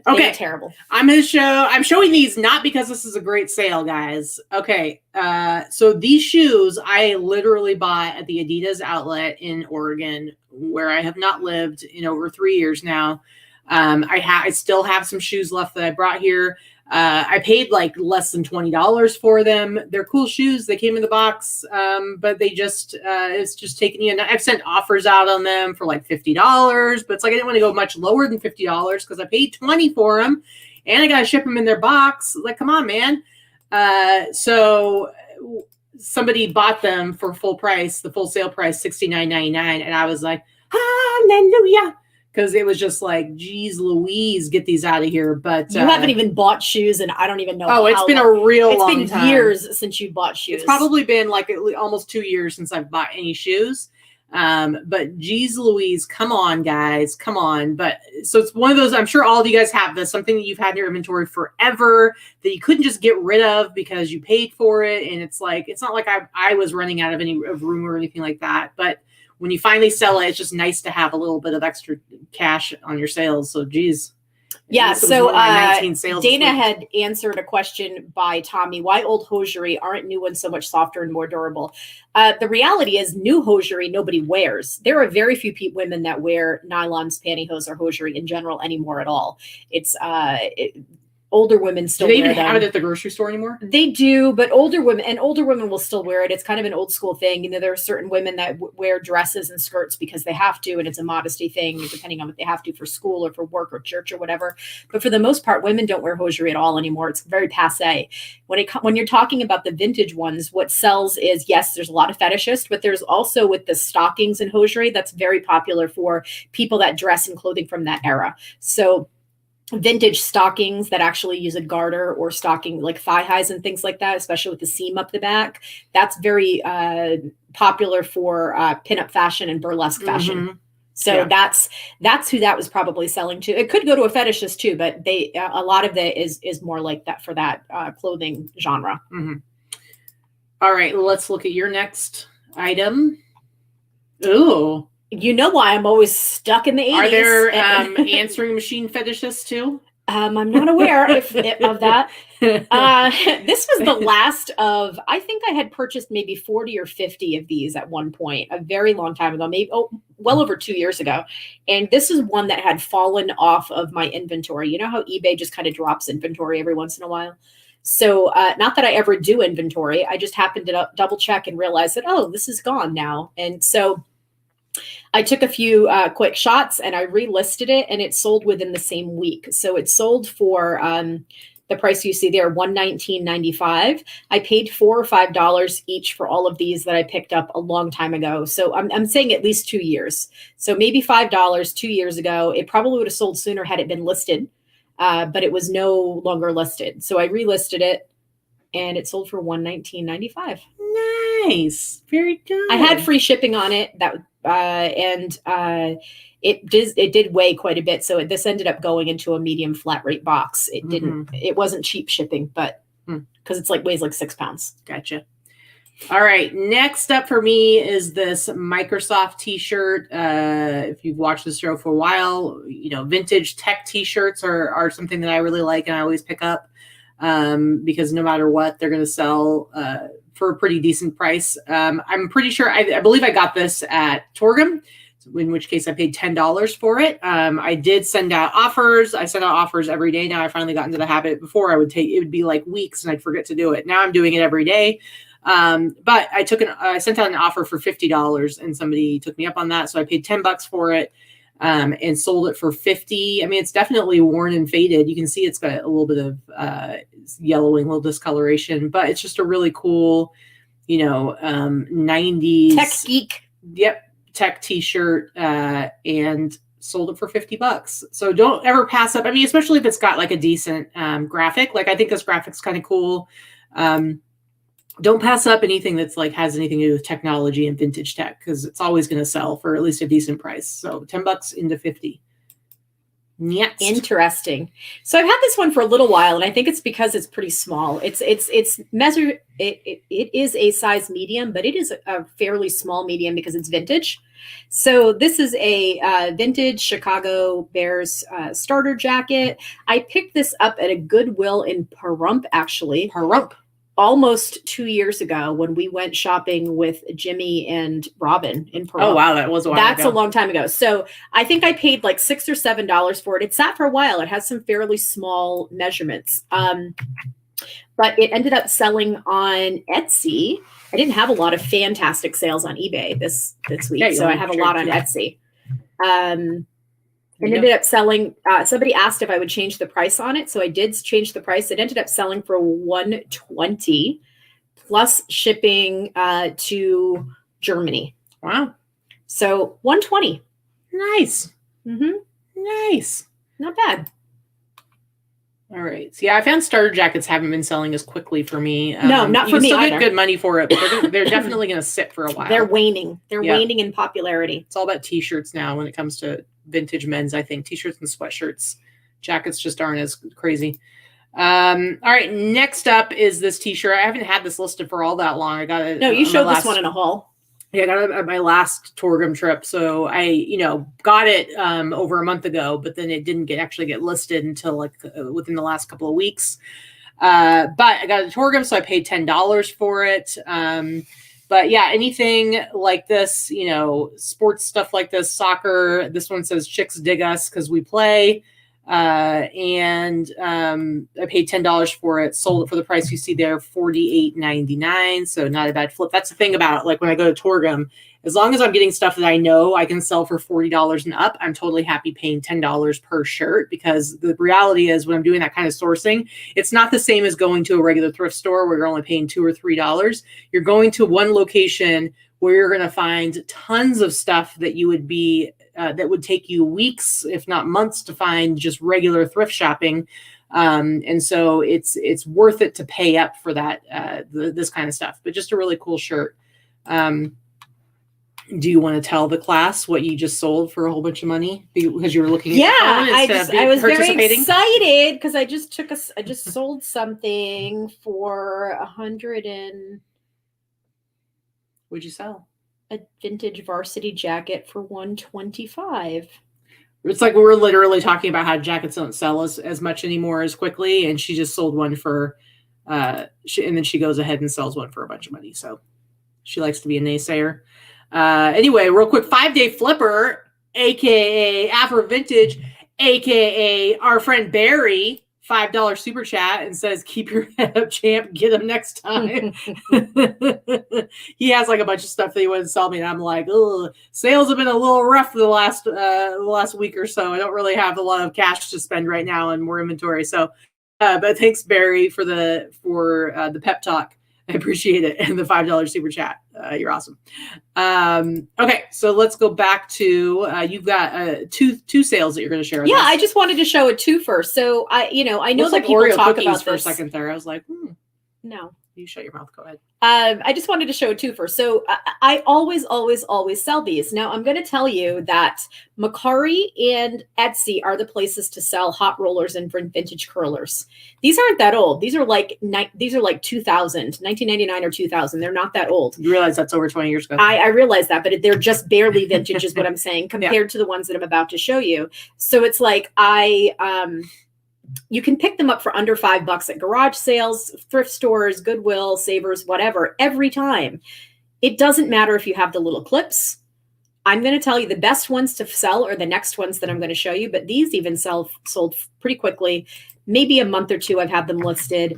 Okay. Terrible. I'm showing these not because this is a great sale, guys. Okay. So these shoes I literally bought at the Adidas outlet in Oregon, where I have not lived in over 3 years now. I still have some shoes left that I brought here. I paid like less than $20 for them. They're cool shoes. They came in the box, but they just it's just taking you. I've sent offers out on them for like $50, but it's like I didn't want to go much lower than $50 because I paid $20 for them, and I got to ship them in their box. Like, come on, man. So somebody bought them for full price, the full sale price, $69.99, and I was like, hallelujah. Because it was just like, geez, Louise, get these out of here. But you haven't even bought shoes, and I don't even know. Oh, it's been a real long time. It's been years since you bought shoes. It's probably been like almost 2 years since I've bought any shoes. But geez, Louise, come on, guys, come on. But so it's one of those. I'm sure all of you guys have this, something that you've had in your inventory forever that you couldn't just get rid of because you paid for it, and it's like it's not like I was running out of any room or anything like that, but. When you finally sell it, it's just nice to have a little bit of extra cash on your sales. So, geez. Yeah. So Dana had answered a question by Tommy. Why old hosiery? Aren't new ones so much softer and more durable? The reality is new hosiery nobody wears. There are very few women that wear nylons, pantyhose, or hosiery in general anymore at all. It's older women still wear them. Do they even have it at the grocery store anymore? They do, but older women will still wear it. It's kind of an old school thing. You know, there are certain women that wear dresses and skirts because they have to, and it's a modesty thing, depending on what they have to for school or for work or church or whatever. But for the most part, women don't wear hosiery at all anymore. It's very passé. When you're talking about the vintage ones, what sells is, yes, there's a lot of fetishists, but there's also with the stockings and hosiery, that's very popular for people that dress in clothing from that era. So vintage stockings that actually use a garter or stocking like thigh highs and things like that, especially with the seam up the back. That's very popular for pinup fashion and burlesque fashion. Mm-hmm. So yeah. That's who that was probably selling to. It could go to a fetishist too, but a lot of it is more like that for that clothing genre. Mm-hmm. All right, let's look at your next item. Ooh. You know why I'm always stuck in the 80s. Are there answering machine fetishists too? I'm not aware of that. This was the last of, I think I had purchased maybe 40 or 50 of these at one point, a very long time ago, maybe well over 2 years ago. And this is one that had fallen off of my inventory. You know how eBay just kind of drops inventory every once in a while? So not that I ever do inventory. I just happened to double check and realize that, oh, this is gone now. And so I took a few quick shots and I relisted it, and it sold within the same week. So it sold for the price you see there, $119.95. I paid $4 or $5 each for all of these that I picked up a long time ago. So I'm saying at least 2 years. So maybe $5 2 years ago. It probably would have sold sooner had it been listed, but it was no longer listed. So I relisted it, and it sold for $119.95. Nice, very good. I had free shipping on it. It did weigh quite a bit, so this ended up going into a medium flat rate box. It didn't. It wasn't cheap shipping, but because it's weighs like 6 pounds. Gotcha. All right, next up for me is this Microsoft T-shirt. If you've watched this show for a while, you know vintage tech T-shirts are something that I really like and I always pick up because no matter what, they're going to sell for a pretty decent price. I'm pretty sure, I believe I got this at Torgum, in which case I paid $10 for it. I did send out offers. I send out offers every day. Now I finally got into the habit. Before it would be like weeks and I'd forget to do it. Now I'm doing it every day. But I sent out an offer for $50 and somebody took me up on that. So I paid $10 for it. And sold it for $50. I mean, it's definitely worn and faded. You can see it's got a little bit of yellowing, a little discoloration, but it's just a really cool, 90s tech geek. Yep, tech T-shirt, and sold it for $50. So don't ever pass up. I mean, especially if it's got like a decent graphic. Like I think this graphic's kind of cool. Don't pass up anything that's like has anything to do with technology and vintage tech, because it's always going to sell for at least a decent price. So $10 into 50. Next. Interesting. So I've had this one for a little while, and I think it's because it's pretty small. It's measured. It is a size medium, but it is a fairly small medium because it's vintage. So this is a vintage Chicago Bears starter jacket. I picked this up at a Goodwill in Pahrump, actually. Pahrump. almost 2 years ago when we went shopping with Jimmy and Robin in Peru. Oh, wow. That was a while That's ago. a long time ago. So I think I paid like $6 or $7 for it. It sat for a while. It has some fairly small measurements. But it ended up selling on Etsy. I didn't have a lot of fantastic sales on eBay this week. Yeah, so I have a lot on Etsy. And ended up selling, somebody asked if I would change the price on it. So I did change the price. It ended up selling for $120 plus shipping to Germany. Wow. So $120. Nice. Mm-hmm. Nice. Not bad. All right. So yeah, I found starter jackets haven't been selling as quickly for me. No, not for me still either. Get good money for it, but they're definitely going to sit for a while. They're waning. They're waning in popularity. It's all about t-shirts now when it comes to vintage men's, I think. T-shirts and sweatshirts. Jackets just aren't as crazy. All right. Next up is this t-shirt. I haven't had this listed for all that long. I got it. No, you showed this one in a haul. Yeah, I got it at my last Torgum trip. So I, got it over a month ago, but then it didn't actually get listed until like within the last couple of weeks. But I got a Torgum, so I paid $10 for it. But yeah, anything like this, sports stuff like this, soccer. This one says "Chicks dig us" because we play. And I paid $10 for it, sold it for the price you see there, $48.99. So not a bad flip. That's the thing about like when I go to Torgum, as long as I'm getting stuff that I know I can sell for $40 and up, I'm totally happy paying $10 per shirt, because the reality is when I'm doing that kind of sourcing, it's not the same as going to a regular thrift store where you're only paying $2 or $3. You're going to one location where you're going to find tons of stuff that you would be that would take you weeks, if not months, to find just regular thrift shopping. And so it's worth it to pay up for that, this kind of stuff. But just a really cool shirt. Do you want to tell the class what you just sold for a whole bunch of money because you were looking at your phone I was very excited because I just sold something for What'd you sell? A vintage varsity jacket for $125. It's like we were literally talking about how jackets don't sell as much anymore as quickly, and she just sold one for and then she goes ahead and sells one for a bunch of money. So she likes to be a naysayer. Anyway, real quick, 5-day flipper, aka Afro Vintage, aka our friend Barry, $5 super chat and says, "Keep your head up, champ. Get him next time." He has like a bunch of stuff that he wanted to sell me, and I'm like, "Oh, sales have been a little rough for the last week or so. I don't really have a lot of cash to spend right now and more inventory." So, but thanks Barry for the pep talk. I appreciate it, and the $5 super chat. You're awesome. Okay, so let's go back to you've got two sales that you're going to share with us. I just wanted to show a twofer. So I know Looks that like people Oreo talk cookies about for this. a second there. I was like, No. You shut your mouth. Go ahead. I just wanted to show a twofer. So I always sell these. Now I'm going to tell you that Mercari and Etsy are the places to sell hot rollers and vintage curlers. These aren't that old. These are like 2000, 1999 or 2000. They're not that old. You realize that's over 20 years ago. I realize that, but they're just barely vintage is what I'm saying compared to the ones that I'm about to show you. So it's like you can pick them up for under $5 at garage sales, thrift stores, Goodwill, Savers, whatever, every time. It doesn't matter if you have the little clips. I'm going to tell you the best ones to sell are the next ones that I'm going to show you, but these even sold pretty quickly. Maybe a month or two I've had them listed.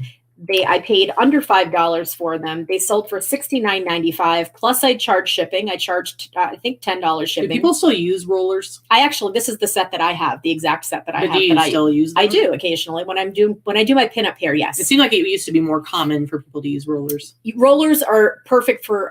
I paid under $5 for them. They sold for $69.95. Plus I charged shipping. I charged, I think $10 shipping. Do people still use rollers? This is the set that I have, the exact set that I have. Do you still use them? I do occasionally when I do my pinup hair. Yes. It seemed like it used to be more common for people to use rollers. Rollers are perfect for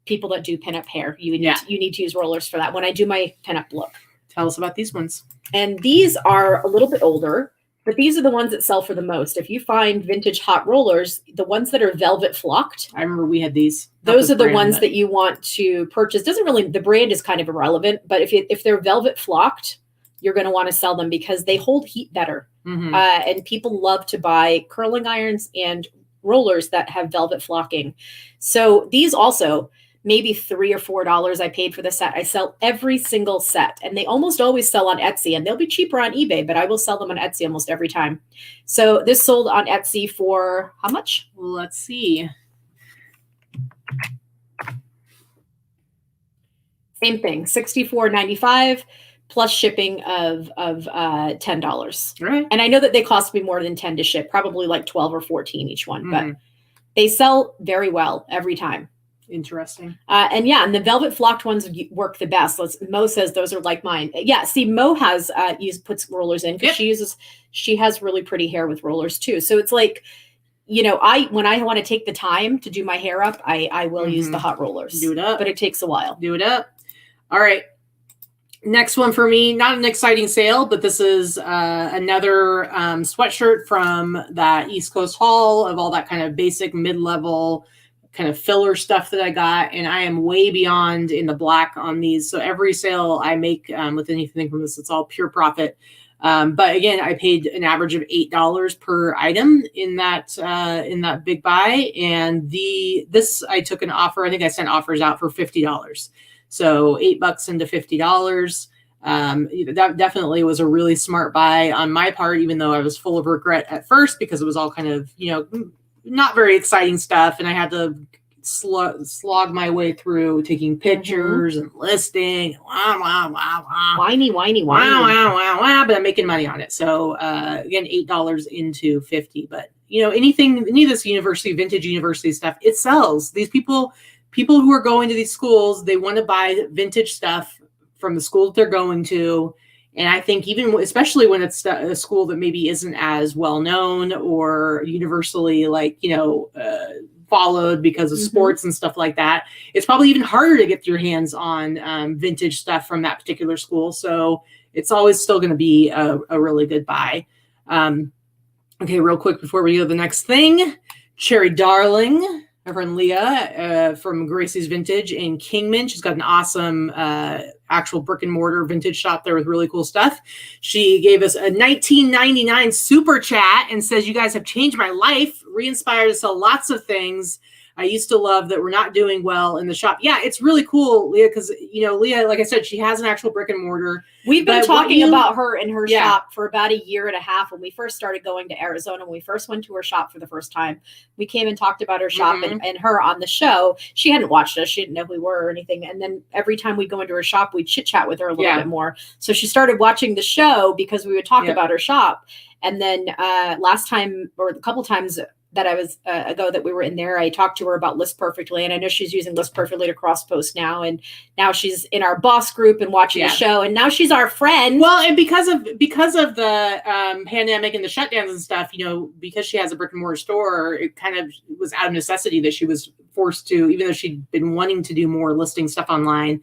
people that do pinup hair. You need to use rollers for that. When I do my pinup look. Tell us about these ones. And these are a little bit older. But these are the ones that sell for the most. If you find vintage hot rollers, the ones that are velvet flocked. I remember we had these. Those are the ones that you want to purchase. The brand is kind of irrelevant, but if they're velvet flocked, you're going to want to sell them because they hold heat better. Mm-hmm. And people love to buy curling irons and rollers that have velvet flocking. So these also, maybe $3 or $4 I paid for the set. I sell every single set, and they almost always sell on Etsy, and they'll be cheaper on eBay, but I will sell them on Etsy almost every time. So this sold on Etsy for how much? Let's see. Same thing, $64.95 plus shipping of $10. Right. And I know that they cost me more than 10 to ship, probably like 12 or 14 each one, but they sell very well every time. Interesting. And the velvet flocked ones work the best. Mo says those are like mine. Yeah. See, Mo has puts rollers in because she has really pretty hair with rollers too. So it's like, when I want to take the time to do my hair up, I will use the hot rollers. Do it up. But it takes a while. Do it up. All right. Next one for me, not an exciting sale, but this is another sweatshirt from that East Coast haul of all that kind of basic mid-level kind of filler stuff that I got. And I am way beyond in the black on these. So every sale I make with anything from this, it's all pure profit. But again, I paid an average of $8 per item in that big buy. And this I took an offer. I think I sent offers out for $50. So $8 into $50. That definitely was a really smart buy on my part, even though I was full of regret at first because it was all kind of, not very exciting stuff. And I had to slog my way through taking pictures and listing. Whiny. But I'm making money on it. So again, $8 into $50. But any of this vintage university stuff, it sells. These people who are going to these schools, they want to buy vintage stuff from the school that they're going to. And I think especially when it's a school that maybe isn't as well known or universally followed because of sports and stuff like that, it's probably even harder to get your hands on vintage stuff from that particular school. So it's always still going to be a really good buy. Okay, real quick before we go to the next thing, Cherry Darling. My friend Leah from Gracie's Vintage in Kingman. She's got an awesome actual brick and mortar vintage shop there with really cool stuff. She gave us a $19.99 super chat and says, "You guys have changed my life, re-inspired to sell lots of things I used to love that were not doing well in the shop." Yeah, it's really cool, Leah, because, Leah, like I said, she has an actual brick and mortar. We've been talking about her in her shop for about a year and a half. When we first started going to Arizona, when we first went to her shop for the first time, we came and talked about her shop and her on the show. She hadn't watched us. She didn't know who we were or anything. And then every time we go into her shop, we'd chit chat with her a little bit more. So she started watching the show because we would talk about her shop. And then last time or a couple times that I was ago that we were in there, I talked to her about List Perfectly, and I know she's using List Perfectly to cross post now. And now she's in our boss group and watching the show, and now she's our friend. Well, and because of the pandemic and the shutdowns and stuff, because she has a brick and mortar store, it kind of was out of necessity that she was forced to, even though she'd been wanting to do more listing stuff online.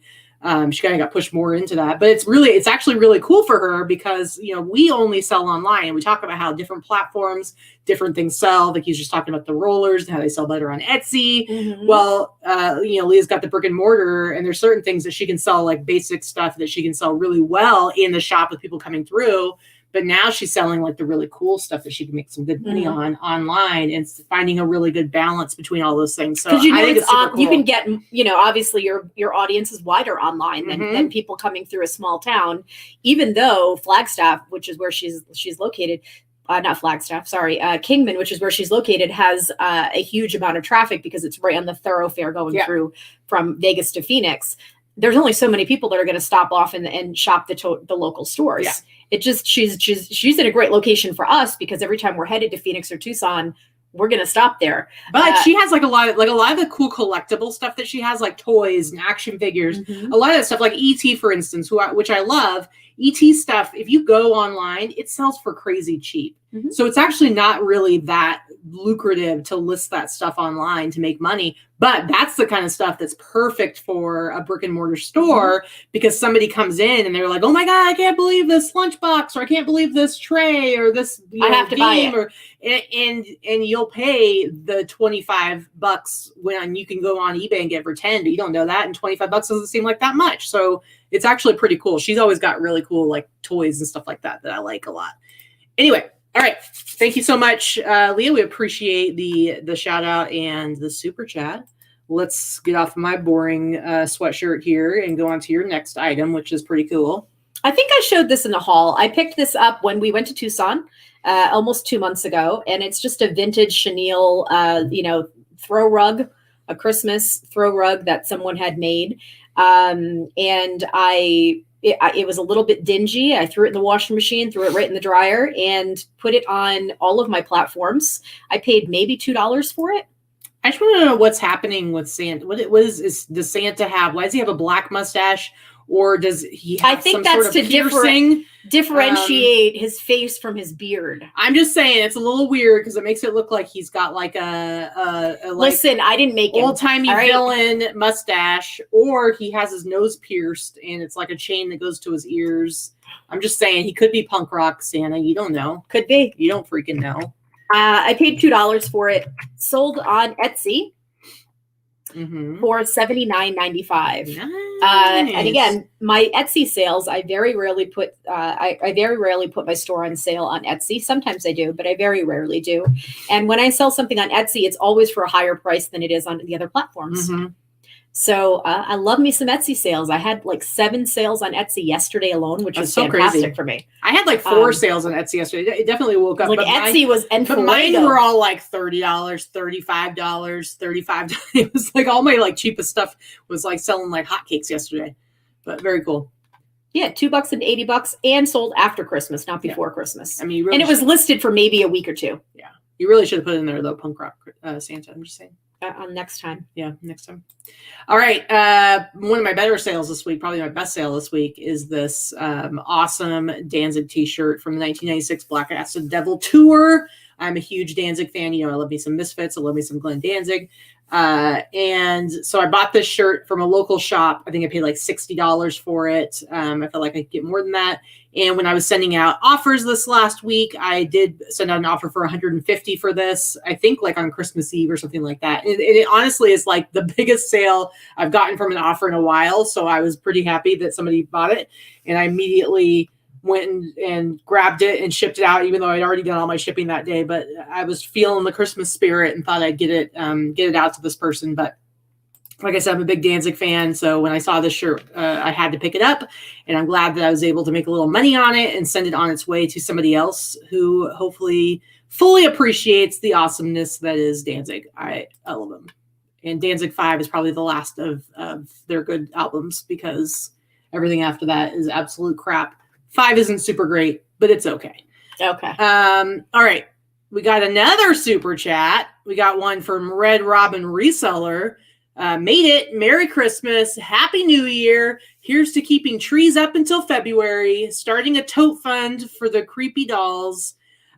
She kind of got pushed more into that, but it's actually really cool for her because, we only sell online, and we talk about how different platforms, different things sell. Like he's just talking about the rollers and how they sell better on Etsy. Well, Leah's got the brick and mortar, and there's certain things that she can sell, like basic stuff that she can sell really well in the shop with people coming through. But now she's selling like the really cool stuff that she can make some good money on online, and finding a really good balance between all those things. So I think it's super cool. You can get, obviously your audience is wider online than people coming through a small town, even though Flagstaff, which is where she's located, not Flagstaff, sorry, Kingman, which is where she's located, has a huge amount of traffic because it's right on the thoroughfare going through from Vegas to Phoenix. There's only so many people that are going to stop off and shop the local stores. Yeah. It just, she's in a great location for us because every time we're headed to Phoenix or Tucson, we're going to stop there. But she has a lot of the cool collectible stuff that she has, like toys and action figures, a lot of that stuff, like ET, for instance, which I love. ET stuff, if you go online, it sells for crazy cheap. So it's actually not really that lucrative to list that stuff online to make money. But that's the kind of stuff that's perfect for a brick and mortar store because somebody comes in and they're like, "Oh my God, I can't believe this lunchbox," or "I can't believe this tray," or "this I have to buy it." Or, and you'll pay the $25 when you can go on eBay and get it for 10, but you don't know that, and $25 doesn't seem like that much. So it's actually pretty cool. She's always got really cool like toys and stuff like that I like a lot. Anyway. All right. Thank you so much, Leah. We appreciate the shout out and the super chat. let's get off my boring sweatshirt here and go on to your next item, which is pretty cool. I think I showed this in the haul. I picked this up when we went to Tucson almost 2 months ago, and it's just a vintage chenille, throw rug, a Christmas throw rug that someone had made. And it was a little bit dingy. I threw it in the washing machine, threw it right in the dryer, and put it on all of my platforms. I paid maybe $2 for it. I just want to know what's happening with Santa. Does Santa have? Why does he have a black mustache? Or does he have some sort of piercing? Differentiate his face from his beard. I'm just saying it's a little weird because it makes it look like he's got like Listen, I didn't make old-timey villain mustache, or he has his nose pierced and it's like a chain that goes to his ears. I'm just saying he could be punk rock Santa. You don't know. Could be. You don't freaking know. I paid $2 for it. Sold on Etsy. For $79.95. Nice. And again, my Etsy sales, I very rarely put my store on sale on Etsy. Sometimes I do, but I very rarely do. And when I sell something on Etsy, it's always for a higher price than it is on the other platforms. So I love me some Etsy sales. I had like 7 sales on Etsy yesterday alone, which was so fantastic crazy for me. I had like 4 sales on Etsy yesterday. It definitely woke up. Like Etsy was, and but mine were all like $30, $35, $35. It was like all my like cheapest stuff was like selling like hotcakes yesterday. But very cool. Yeah, $2 and $80, and sold after Christmas, not before Christmas. I mean, really and it was listed for maybe a week or 2. Yeah, you really should have put it in there though, punk rock Santa. I'm just saying. On next time. Yeah, next time. All right. One of my better sales this week, probably my best sale this week, is this awesome Danzig T-shirt from the 1996 Black Acid Devil Tour. I'm a huge Danzig fan. You know, I love me some Misfits. I love me some Glenn Danzig. And so I bought this shirt from a local shop. I think I paid like $60 for it. I felt like I could get more than that. And when I was sending out offers this last week, I did send out an offer for $150 for this, I think like on Christmas Eve or something like that. And it honestly is like the biggest sale I've gotten from an offer in a while. So I was pretty happy that somebody bought it. And I immediately went and grabbed it and shipped it out, even though I'd already done all my shipping that day. But I was feeling the Christmas spirit and thought I'd get it out to this person. But like I said, I'm a big Danzig fan. So when I saw this shirt, I had to pick it up. And I'm glad that I was able to make a little money on it and send it on its way to somebody else who hopefully fully appreciates the awesomeness that is Danzig. I love them. And Danzig 5 is probably the last of their good albums, because everything after that is absolute crap. 5 isn't super great, but it's okay. Okay. All right. We got another super chat. We got one from Red Robin Reseller. Made it. Merry Christmas. Happy New Year. Here's to keeping trees up until February. Starting a tote fund for the creepy dolls.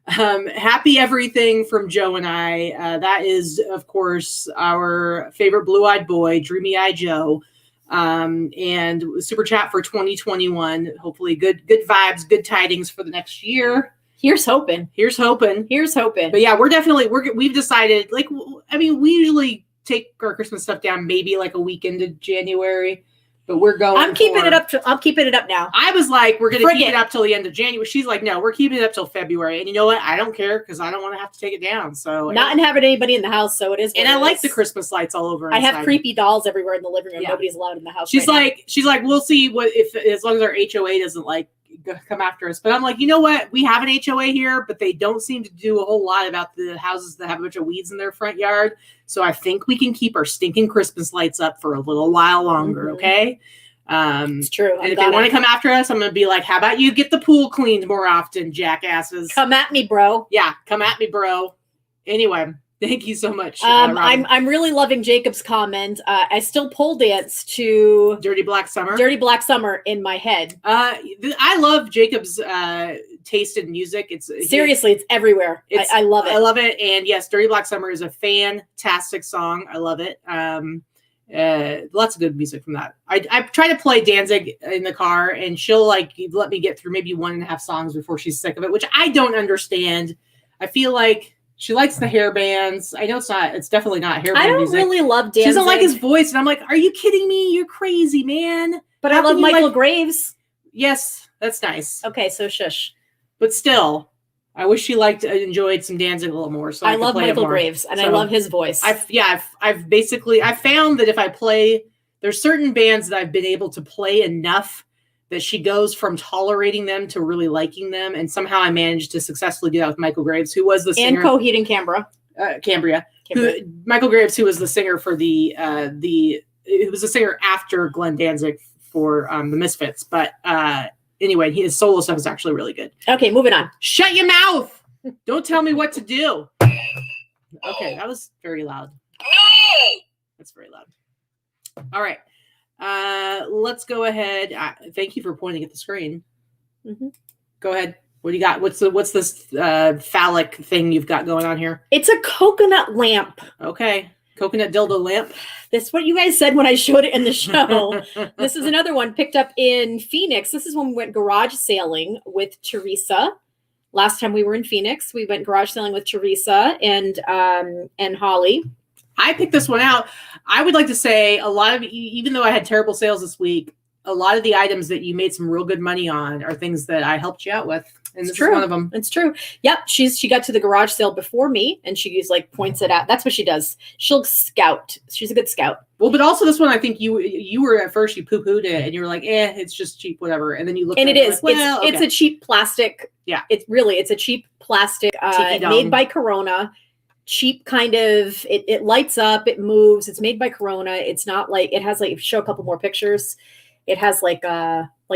Happy everything from Joe and I. That is, of course, our favorite blue-eyed boy, Dreamy Eye Joe. And super chat for 2021. Hopefully good vibes, good tidings for the next year. Here's hoping. Here's hoping. Here's hoping. But yeah, we've decided, like, I mean, we usually take our Christmas stuff down maybe like a week into January, but we're going. I'm keeping it up now. I was like, we're going to keep it up till the end of January. She's like, no, we're keeping it up till February. And you know what? I don't care, because I don't want to have to take it down. So not having anybody in the house, so it is. And I like the Christmas lights all over. I have creepy dolls everywhere in the living room. Yeah. Nobody's allowed in the house. She's like, we'll see what if as long as our HOA doesn't like come after us. But I'm like, you know what? We have an HOA here, but they don't seem to do a whole lot about the houses that have a bunch of weeds in their front yard. So I think we can keep our stinking Christmas lights up for a little while longer. Okay. It's true. And if they want to come after us, I'm going to be like, how about you get the pool cleaned more often, jackasses? Come at me, bro. Yeah. Come at me, bro. Anyway. Thank you so much. I'm really loving Jacob's comment. I still pole dance to Dirty Black Summer. Dirty Black Summer in my head. I love Jacob's taste in music. It's everywhere. I love it. I love it. And yes, Dirty Black Summer is a fantastic song. I love it. Lots of good music from that. I try to play Danzig in the car, and she'll like let me get through maybe 1.5 songs before she's sick of it, which I don't understand. I feel like she likes the hair bands. I know it's definitely not hair band music. I don't really love Danzig. She doesn't like his voice. And I'm like, are you kidding me? You're crazy, man. But I love Michael Graves. Yes, that's nice. Okay, so shush. But still, I wish she enjoyed some Danzig a little more. So I love Michael Graves, and I love his voice. I've found that if I play, there's certain bands that I've been able to play enough that she goes from tolerating them to really liking them. And somehow I managed to successfully do that with Michael Graves, who was the singer. And Coheed and Cambria. Michael Graves, who was the singer for he was a singer after Glenn Danzig for the Misfits. But anyway, his solo stuff is actually really good. Okay, moving on. Shut your mouth! Don't tell me what to do. Okay, that was very loud. That's very loud. All right. Let's go ahead. Thank you for pointing at the screen. Mm-hmm. Go ahead. What do you got? What's this phallic thing you've got going on here? It's a coconut lamp. Okay. Coconut dildo lamp. That's what you guys said when I showed it in the show. This is another one picked up in Phoenix. This is when we went garage sailing with Teresa. Last time we were in Phoenix, we went garage sailing with Teresa and Holly. I picked this one out. I would like to say a lot of, even though I had terrible sales this week, a lot of the items that you made some real good money on are things that I helped you out with. And this is one of them. It's true. Yep. She got to the garage sale before me and she's like points it out. That's what she does. She'll scout. She's a good scout. Well, but also this one, I think you were at first, you poo-pooed it and you were like, it's just cheap, whatever. And then you look at it. And it is. Like, well, it's a cheap plastic. Yeah. It's a cheap plastic made by Corona. Cheap kind of, it lights up, it moves. It's made by Corona. It's not like, it has like, show a couple more pictures. It has like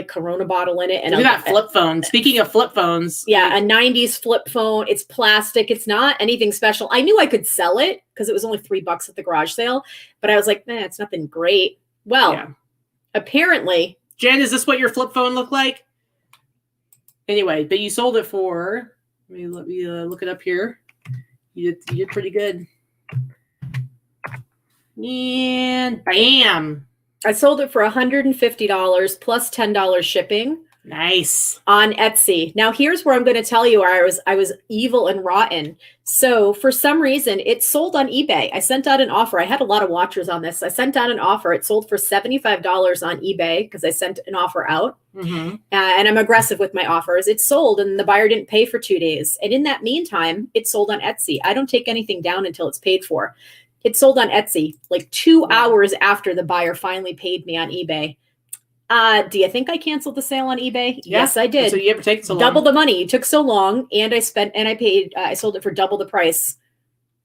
Corona bottle in it. And look at that flip phone. Speaking of flip phones. Yeah, a 90s flip phone. It's plastic. It's not anything special. I knew I could sell it because it was only $3 at the garage sale. But I was like, it's nothing great. Well, apparently. Jen, is this what your flip phone looked like? Anyway, but you sold it for, let me look it up here. You did pretty good. And bam. I sold it for $150 plus $10 shipping. Nice. On Etsy. Now here's where I'm going to tell you where I was evil and rotten. So for some reason it sold on eBay. I sent out an offer. I had a lot of watchers on this. I sent out an offer. It sold for $75 on eBay because I sent an offer out. Mm-hmm. And I'm aggressive with my offers. It sold and the buyer didn't pay for 2 days. And in that meantime, it sold on Etsy. I don't take anything down until it's paid for. It sold on Etsy like 2 hours after the buyer finally paid me on eBay. Do you think I canceled the sale on eBay? Yeah. Yes, I did. So you ever take so long? Double the money. It took so long, and I paid. I sold it for double the price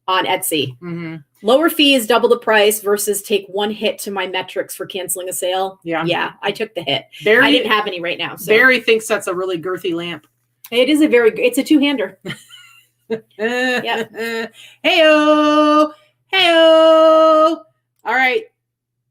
on Etsy. Mm-hmm. Lower fees, double the price versus take one hit to my metrics for canceling a sale. Yeah, I took the hit. I didn't have any right now. So. Barry thinks that's a really girthy lamp. It is it's a two-hander. Yeah. Hey-o. Hey-o. All right.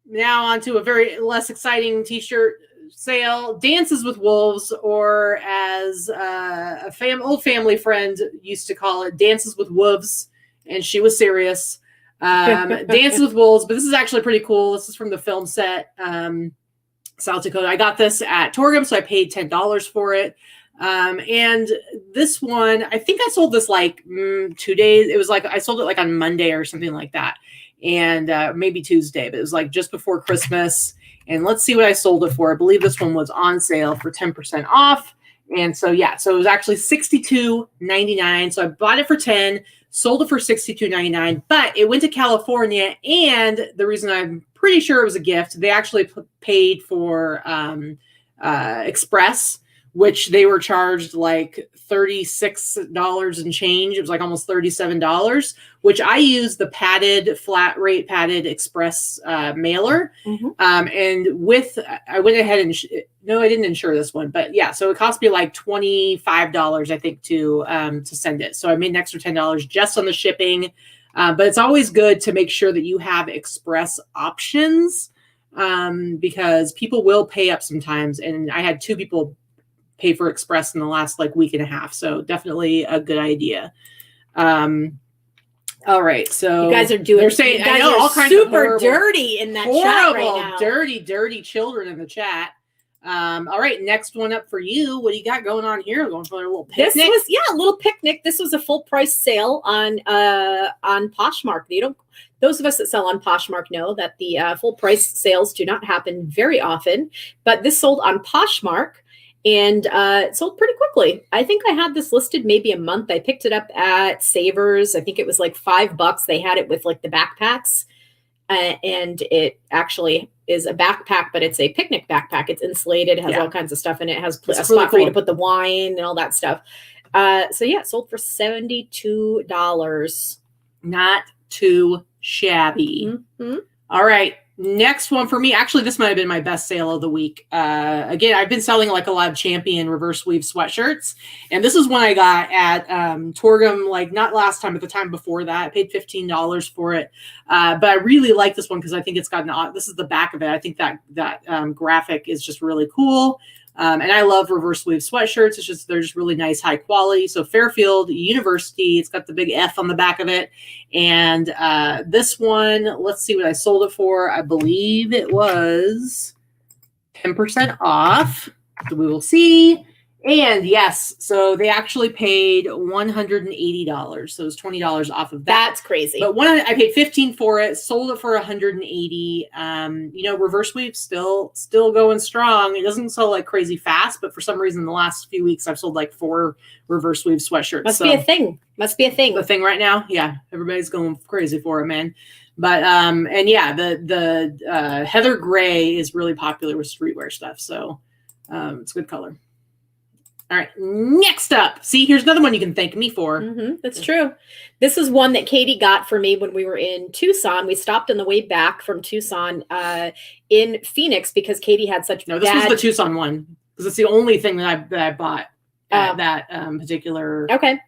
Now on to a very less exciting t-shirt sale. Dances with Wolves, or as old family friend used to call it, Dances with Wolves. And she was serious. Dances with Wolves. But this is actually pretty cool. This is from the film set, South Dakota. I got this at Torgum, so I paid $10 for it. And this one, I think I sold this like 2 days. It was like, I sold it like on Monday or something like that. And maybe Tuesday, but it was like just before Christmas. And let's see what I sold it for. I believe this one was on sale for 10% off. And so, so it was actually $62.99. So I bought it for $10, sold it for $62.99, but it went to California. And the reason I'm pretty sure it was a gift, they actually paid for Express, which they were charged like $36 and change. It was like almost $37, which I used the flat rate padded Express mailer. Mm-hmm. And I went ahead and, no, I didn't insure this one, but yeah. So it cost me like $25, I think, to send it. So I made an extra $10 just on the shipping. But it's always good to make sure that you have Express options because people will pay up sometimes. And I had 2 people pay for Express in the last like week and a half. So definitely a good idea. All right. So you guys are doing, they're saying, you guys I know, are all kinds super of horrible, dirty in that chat right now. Dirty children in the chat. All right. Next one up for you. What do you got going on here? We're going for a little picnic. This was, a little picnic. This was a full price sale on Poshmark. Those of us that sell on Poshmark know that the full price sales do not happen very often, but this sold on Poshmark. And it sold pretty quickly. I think I had this listed maybe a month. I picked it up at Savers. I think it was like $5. They had it with like the backpacks. And it actually is a backpack, but it's a picnic backpack. It's insulated, has all kinds of stuff in it. It has a spot for you to put the wine and all that stuff. So yeah, it sold for $72. Not too shabby. All right. Next one for me. Actually, this might have been my best sale of the week. Again, I've been selling like a lot of Champion reverse weave sweatshirts. And this is one I got at Torgum, like not last time, but the time before that. I paid $15 for it. But I really like this one because I think it's got this is the back of it. I think that graphic is just really cool. And I love reverse weave sweatshirts. It's just, they're just really nice, high quality. So Fairfield University, it's got the big F on the back of it. And this one, let's see what I sold it for. I believe it was 10% off. So we will see. And yes, so they actually paid $180. So it was $20 off of that. That's crazy. But I paid $15 for it, sold it for $180. You know, reverse weave still going strong. It doesn't sell like crazy fast, but for some reason the last few weeks I've sold like 4 reverse weave sweatshirts. Must be a thing. Must be a thing. The thing right now. Yeah. Everybody's going crazy for it, man. But and yeah, the heather gray is really popular with streetwear stuff. So it's a good color. All right, next up. See, here's another one you can thank me for. That's true. This is one that Katy got for me when we were in Tucson. We stopped on the way back from Tucson in Phoenix because Katy had such this was the Tucson one because it's the only thing that I bought at that particular. Okay.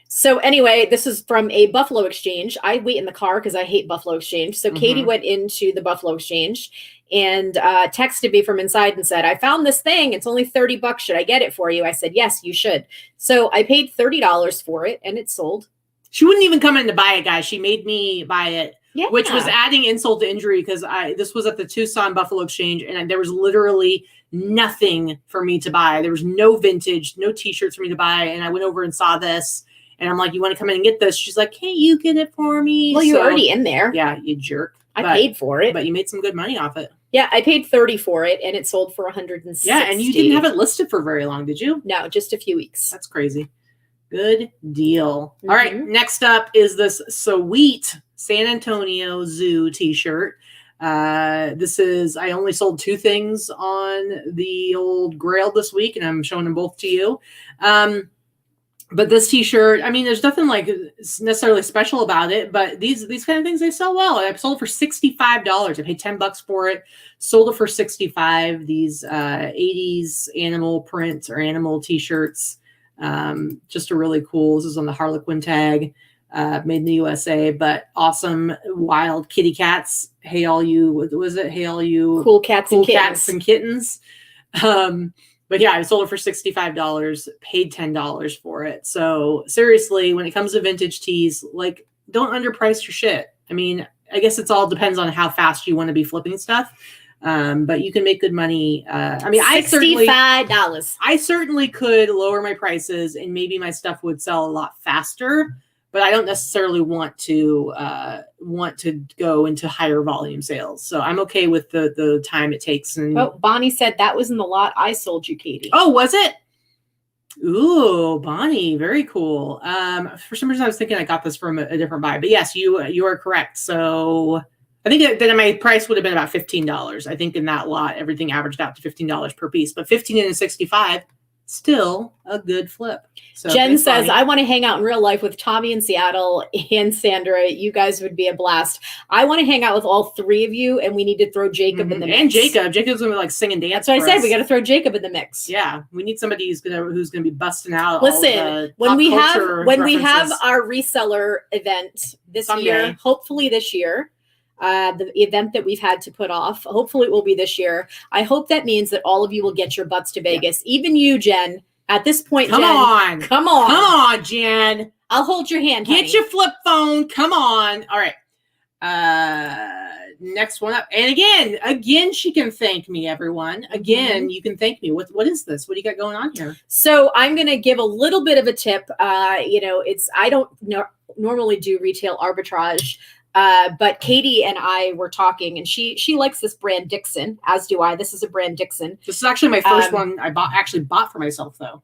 So anyway, this is from a Buffalo Exchange. I wait in the car because I hate Buffalo Exchange. So Katy went into the Buffalo Exchange and texted me from inside and said, I found this thing. It's only $30. Should I get it for you? I said, yes, you should. So I paid $30 for it and it sold. She wouldn't even come in to buy it, guys. She made me buy it, which was adding insult to injury because this was at the Tucson Buffalo Exchange and there was literally nothing for me to buy. There was no vintage, no t-shirts for me to buy. And I went over and saw this. And I'm like, you want to come in and get this? She's like, can't you get it for me? Well, you're already in there. Yeah, you jerk. I paid for it. But you made some good money off it. Yeah, I paid $30 for it, and it sold for $160. Yeah, and you didn't have it listed for very long, did you? No, just a few weeks. That's crazy. Good deal. All right, next up is this sweet San Antonio Zoo T-shirt. This is, I only sold 2 things on the old Grail this week, and I'm showing them both to you. But this T-shirt, I mean, there's nothing like necessarily special about it, but these kind of things, they sell well. I sold it for $65. I paid $10 for it, sold it for $65. These 80s animal prints or animal T-shirts, just a really cool. This is on the Harlequin tag, made in the USA, but awesome wild kitty cats. Hey, all you, what was it? Hey, all you cool cats and kittens. But yeah, I sold it for $65, paid $10 for it. So seriously, when it comes to vintage tees, like, don't underprice your shit. I mean, I guess it's all depends on how fast you want to be flipping stuff. But you can make good money. I mean, $65. I certainly could lower my prices and maybe my stuff would sell a lot faster. But I don't necessarily want to go into higher volume sales. So I'm okay with the time it takes. And Bonnie said that was in the lot I sold you, Katy. Oh, was it? Ooh, Bonnie, very cool. For some reason I was thinking I got this from a different buy, but yes, you are correct. So I think that my price would have been about $15. I think in that lot, everything averaged out to $15 per piece, but 15 and 65. Still a good flip. So Jen says, I want to hang out in real life with Tommy in Seattle and Sandra. You guys would be a blast. I want to hang out with all 3 of you, and we need to throw Jacob in the mix. And Jacob's gonna be like sing and dance. That's what I said. We got to throw Jacob in the mix. Yeah, we need somebody who's gonna be busting out. Listen, when we have our reseller event this year, hopefully this year. The event that we've had to put off. Hopefully it will be this year. I hope that means that all of you will get your butts to Vegas. Yeah. Even you, Jen. At this point, come on, Jen. I'll hold your hand. Get your flip phone. Come on. All right. Next one up. And again, she can thank me, everyone. Again, you can thank me. What is this? What do you got going on here? So I'm going to give a little bit of a tip. I don't normally do retail arbitrage. But Katy and I were talking, and she likes this brand Dixon, as do I. This is a brand Dixon. This is actually my first one I bought for myself, though.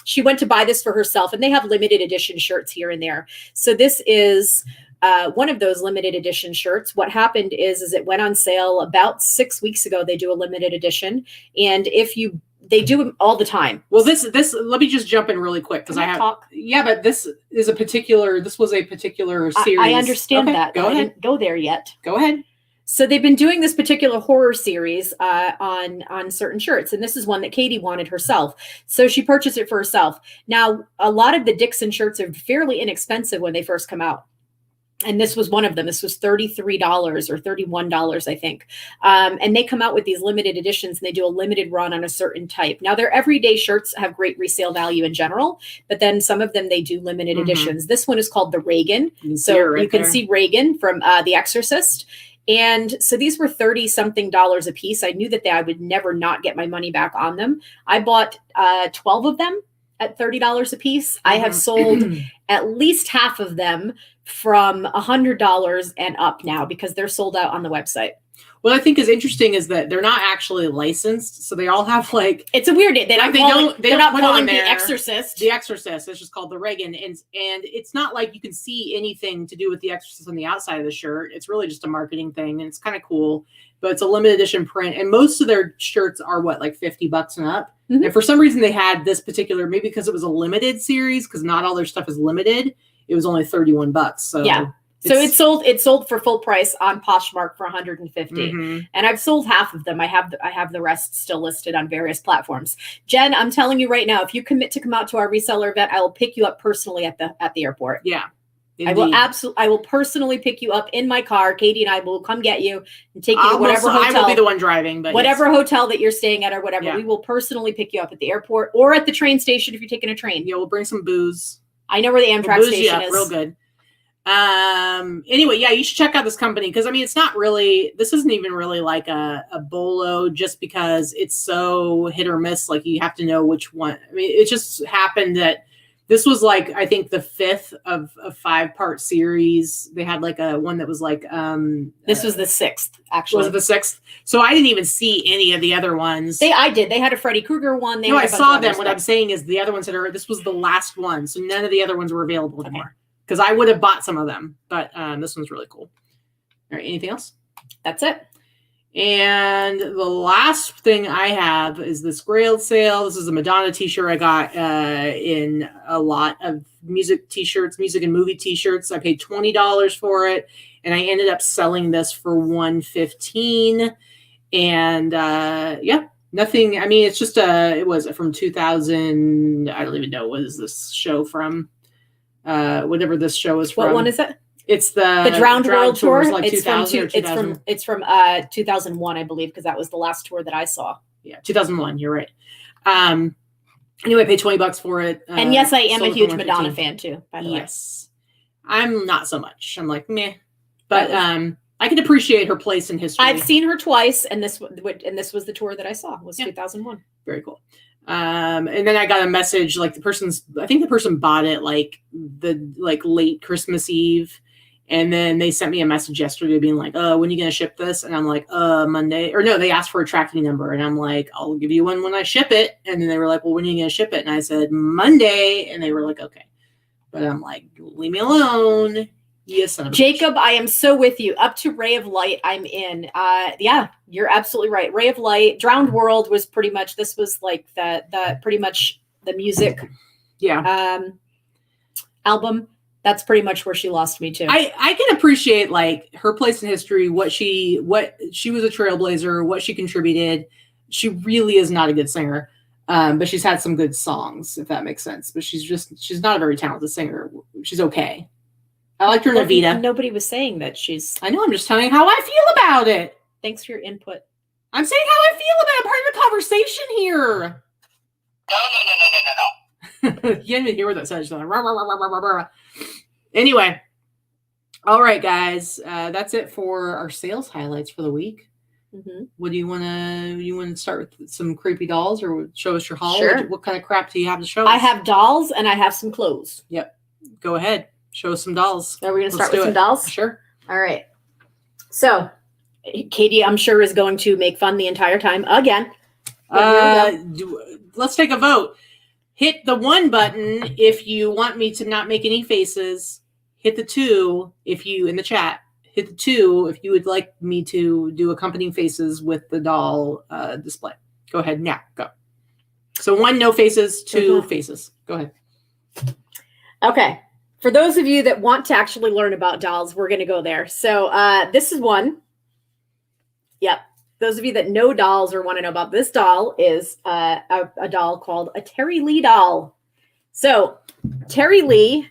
She went to buy this for herself, and they have limited edition shirts here and there. So this is one of those limited edition shirts. What happened is it went on sale about 6 weeks ago. They do a limited edition, and they do them all the time. Well, this let me just jump in really quick because I have talk. Yeah, but this was a particular series. I understand that. Go ahead. I didn't go there yet. Go ahead. So they've been doing this particular horror series on certain shirts, and this is one that Katy wanted herself. So she purchased it for herself. Now, a lot of the Dixon shirts are fairly inexpensive when they first come out. And this was one of them. This was $33 or $31, I think. And they come out with these limited editions, and they do a limited run on a certain type. Now, their everyday shirts have great resale value in general, but then some of them, they do limited editions. This one is called the Reagan. So you can see Reagan from The Exorcist. And so these were $30-something a piece. I knew that I would never not get my money back on them. I bought 12 of them at $30 a piece. I have sold at least half of them from $100 and up now because they're sold out on the website. What I think is interesting is that they're not actually licensed, so they all have like it's a weird. They're not calling The Exorcist. The Exorcist. It's just called the Reagan, and it's not like you can see anything to do with The Exorcist on the outside of the shirt. It's really just a marketing thing, and it's kind of cool. But it's a limited edition print, and most of their shirts are like $50 and up. And for some reason, they had this particular, maybe because it was a limited series, because not all their stuff is limited. It was only $31. So yeah. So it sold for full price on Poshmark for $150, and I've sold half of them. I have the rest still listed on various platforms. Jen, I'm telling you right now, if you commit to come out to our reseller event, I will pick you up personally at the airport. Yeah, indeed. I will personally pick you up in my car. Katy and I will come get you and take you to whatever hotel. I will be the one driving, but whatever hotel that you're staying at or whatever. Yeah. We will personally pick you up at the airport or at the train station if you're taking a train. Yeah, we'll bring some booze. I know where the Amtrak station is. Real good. Anyway, yeah, you should check out this company because I mean, this isn't even really like a bolo just because it's so hit or miss. Like you have to know which one. I mean, it just happened that this was like, I think the 5th of a 5-part series. They had like a one that was like, this was the 6th actually. Was it the 6th? So I didn't even see any of the other ones. I did. They had a Freddy Krueger one. I saw them. What I'm saying is the other ones this was the last one. So none of the other ones were available anymore. Because I would have bought some of them, but this one's really cool. All right, anything else? That's it. And the last thing I have is this Grail sale. This is a Madonna t-shirt I got in a lot of music t-shirts, music and movie t-shirts. I paid $20 for it, and I ended up selling this for $115. And yeah, nothing. I mean, it's just it was from 2000. I don't even know what is this show from. Whatever this show is from. What one is it? It's the Drowned World Tour. Like it's from 2000. It's from 2001, I believe, because that was the last tour that I saw. Yeah, 2001. You're right. Anyway, I paid $20 for it. And yes, I am a huge Madonna fan too. By the way, yes, I'm not so much. I'm like meh, but I can appreciate her place in history. I've seen her twice, and this was the tour that I saw. Was 2001. Very cool. And then I got a message like I think the person bought it like late Christmas Eve. And then they sent me a message yesterday being like, when are you going to ship this? And I'm like, Monday. Or no, they asked for a tracking number. And I'm like, I'll give you one when I ship it. And then they were like, well, when are you going to ship it? And I said, Monday. And they were like, okay. But I'm like, leave me alone. Yes, son of a Jacob, I am so with you. Up to Ray of Light, I'm in. Yeah, you're absolutely right. Ray of Light, Drowned World was pretty much, this was like the pretty much the music album. That's pretty much where she lost me too. I can appreciate like her place in history, what she was a trailblazer, what she contributed. She really is not a good singer. But she's had some good songs, if that makes sense. But she's not a very talented singer. She's okay. I liked her in Evita. Nobody was saying that she's... I know, I'm just telling you how I feel about it. Thanks for your input. I'm saying how I feel about it. I'm part of the conversation here. No. You didn't even hear what that said. Anyway. All right, guys. That's it for our sales highlights for the week. Mm-hmm. What do you want to start with? Some creepy dolls or show us your haul? Sure. What kind of crap do you have to show us? I have dolls and I have some clothes. Yep. Go ahead. Show us some dolls. Are we going to start with some dolls? Sure. All right. So Katie, I'm sure, is going to make fun the entire time again. Let's take a vote. Hit the 1 button if you want me to not make any faces. Hit the 2 if you, in the chat, hit the 2 if you would like me to do accompanying faces with the doll display. Go ahead now. Go. So 1 no faces, 2 faces. Go ahead. Okay. For those of you that want to actually learn about dolls, we're going to go there. So this is one. Yep. Those of you that know dolls or want to know about this doll is a doll called a Terry Lee doll. So Terry Lee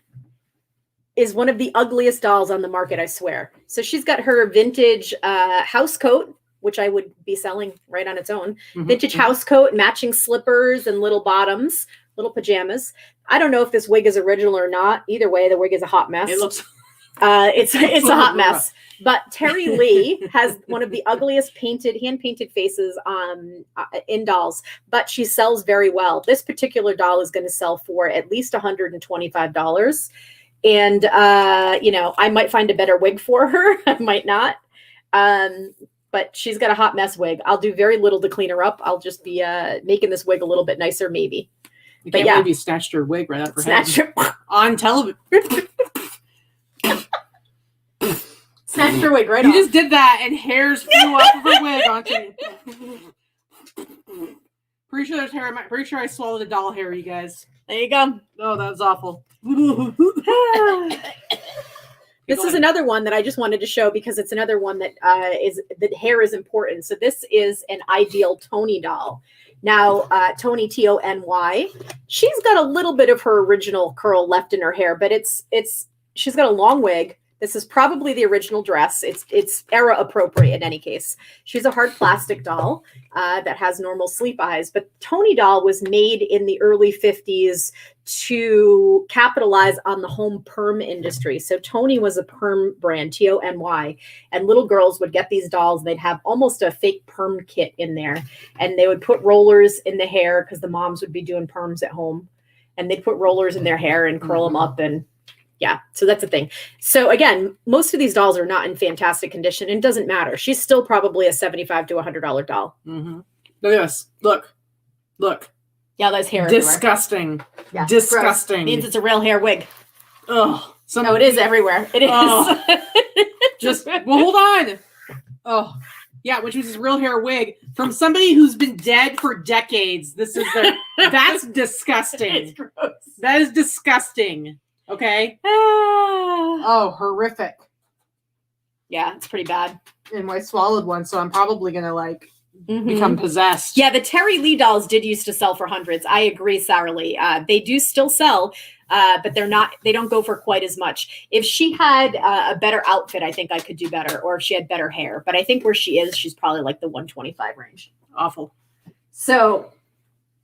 is one of the ugliest dolls on the market, I swear. So she's got her vintage house coat, which I would be selling right on its own. Vintage house coat, matching slippers and little bottoms, little pajamas. I don't know if this wig is original or not. Either way, the wig is a hot mess. It looks it's a hot mess. But Terry Lee has one of the ugliest hand-painted faces in dolls, but she sells very well. This particular doll is going to sell for at least $125. And, I might find a better wig for her. I might not. But she's got a hot mess wig. I'll do very little to clean her up. I'll just be making this wig a little bit nicer, maybe. You can't believe you snatched her wig right out of her head. On television. Snatched her wig right off. You just did that and hairs flew off of her wig onto you. Pretty sure there's hair. Pretty sure I swallowed a doll hair, you guys. There you go. Oh, that was awful. This is another one that I just wanted to show because it's another one that that hair is important. So this is an ideal Tony doll. Now, Tony, Tony, she's got a little bit of her original curl left in her hair, but she's got a long wig. This is probably the original dress. It's era appropriate in any case. She's a hard plastic doll that has normal sleep eyes, but Tony doll was made in the early 50s to capitalize on the home perm industry. So Tony was a perm brand, Tony, and little girls would get these dolls. They'd have almost a fake perm kit in there, and they would put rollers in the hair because the moms would be doing perms at home, and they'd put rollers in their hair and curl them up. And yeah, so that's the thing. So again, most of these dolls are not in fantastic condition, and it doesn't matter. She's still probably a $75 to $100 doll. Look at this. Look. Yeah, that's hair. Disgusting. Yeah, disgusting. Gross. Means it's a real hair wig. Oh, no, it is everywhere. It is. Hold on. Oh, yeah, which was his real hair wig from somebody who's been dead for decades. That's disgusting. It's gross. That is disgusting. Okay. Oh, horrific. Yeah, it's pretty bad. And I swallowed one, so I'm probably gonna become possessed. Yeah, the Terry Lee dolls did used to sell for hundreds. I agree, Sarah Lee. They do still sell, but they don't go for quite as much. If she had a better outfit, I think I could do better, or if she had better hair. But I think where she is, she's probably like the 125 range. Awful. So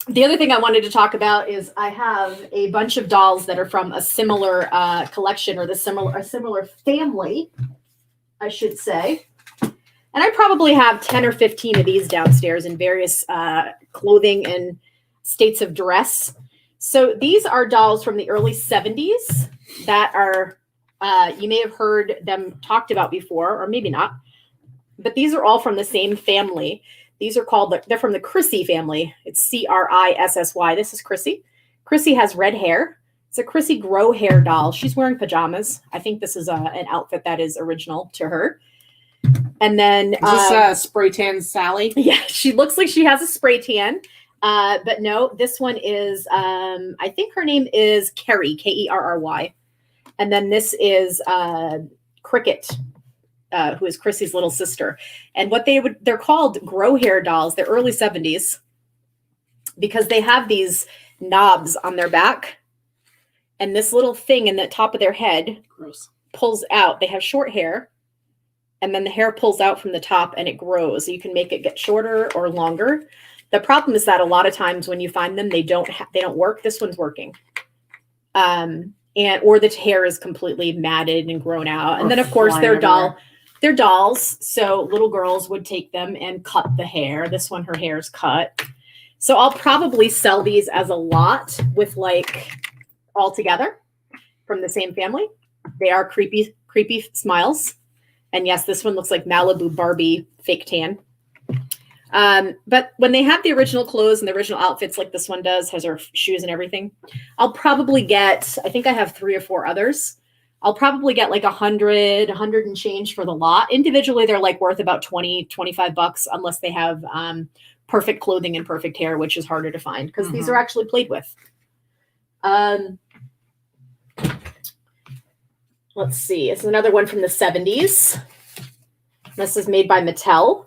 the other thing I wanted to talk about is I have a bunch of dolls that are from a similar collection, or a similar family, I should say. And I probably have 10 or 15 of these downstairs in various clothing and states of dress. So these are dolls from the early 70s that are, you may have heard them talked about before, or maybe not. But these are all from the same family. These are they're from the Chrissy family. It's Crissy. This is Chrissy. Chrissy has red hair. It's a Chrissy grow hair doll. She's wearing pajamas. I think this is an outfit that is original to her. And then is this spray tan Sally? Yeah, she looks like she has a spray tan. But no, this one is I think her name is Kerry, Kerry. And then this is Cricket, who is Chrissy's little sister. And they're called grow hair dolls. They're early 70s because they have these knobs on their back. And this little thing in the top of their head pulls out. They have short hair. And then the hair pulls out from the top and it grows. You can make it get shorter or longer. The problem is that a lot of times when you find them, they don't work. This one's working. Or the hair is completely matted and grown out. And then of course they're dolls. So little girls would take them and cut the hair. This one, her hair's cut. So I'll probably sell these as a lot with all together from the same family. They are creepy smiles. And yes, this one looks like Malibu Barbie fake tan. But when they have the original clothes and the original outfits like this one does, has her shoes and everything, I'll probably get, I think I have 3 or 4 others. I'll probably get like 100 and change for the lot. Individually, they're like worth about 20, 25 bucks unless they have perfect clothing and perfect hair, which is harder to find because these are actually played with. Let's see. It's another one from the 70s. This is made by Mattel.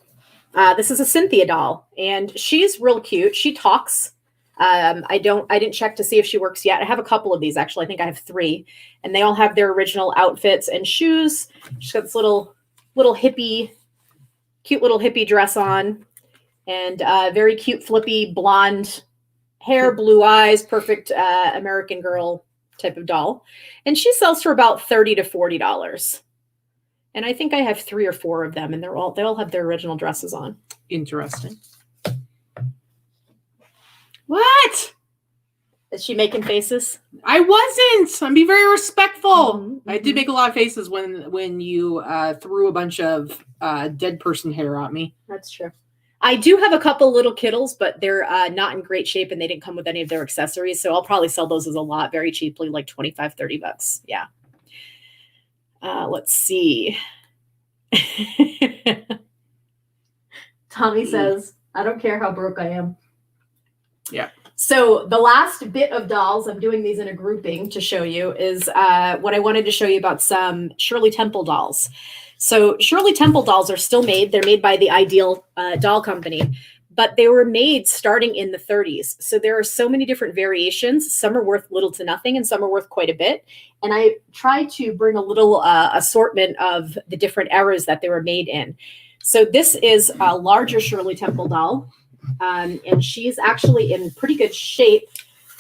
This is a Cynthia doll, and she's real cute. She talks. I didn't check to see if she works yet. I have a couple of these, actually. I think I have 3, and they all have their original outfits and shoes. She's got this little hippie, cute little hippie dress on, and very cute flippy blonde hair, blue eyes, perfect American Girl type of doll. And she sells for about $30 to $40. And I think I have 3 or 4 of them, and they all have their original dresses on. Interesting. What? Is she making faces? I wasn't. I'm being very respectful. I did make a lot of faces when you threw a bunch of dead person hair at me. That's true. I do have a couple little kittles, but they're not in great shape, and they didn't come with any of their accessories. So I'll probably sell those as a lot very cheaply, like 25, 30 bucks. Yeah. Let's see. Tommy says, I don't care how broke I am. Yeah. So the last bit of dolls, I'm doing these in a grouping to show you, is what I wanted to show you about some Shirley Temple dolls. So Shirley Temple dolls are still made. They're made by the Ideal Doll Company, but they were made starting in the 30s. So there are so many different variations. Some are worth little to nothing, and some are worth quite a bit. And I tried to bring a little assortment of the different eras that they were made in. So this is a larger Shirley Temple doll. And she's actually in pretty good shape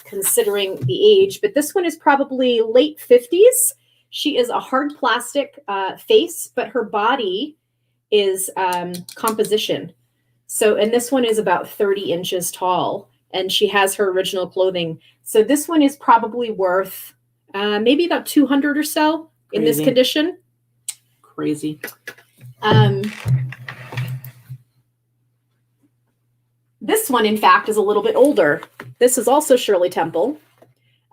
considering the age, but this one is probably late 50s. She is a hard plastic face, but her body is composition. So, and this one is about 30 inches tall, and she has her original clothing. So this one is probably worth maybe about 200 or so in this condition. Crazy. This one, in fact, is a little bit older. This is also Shirley Temple.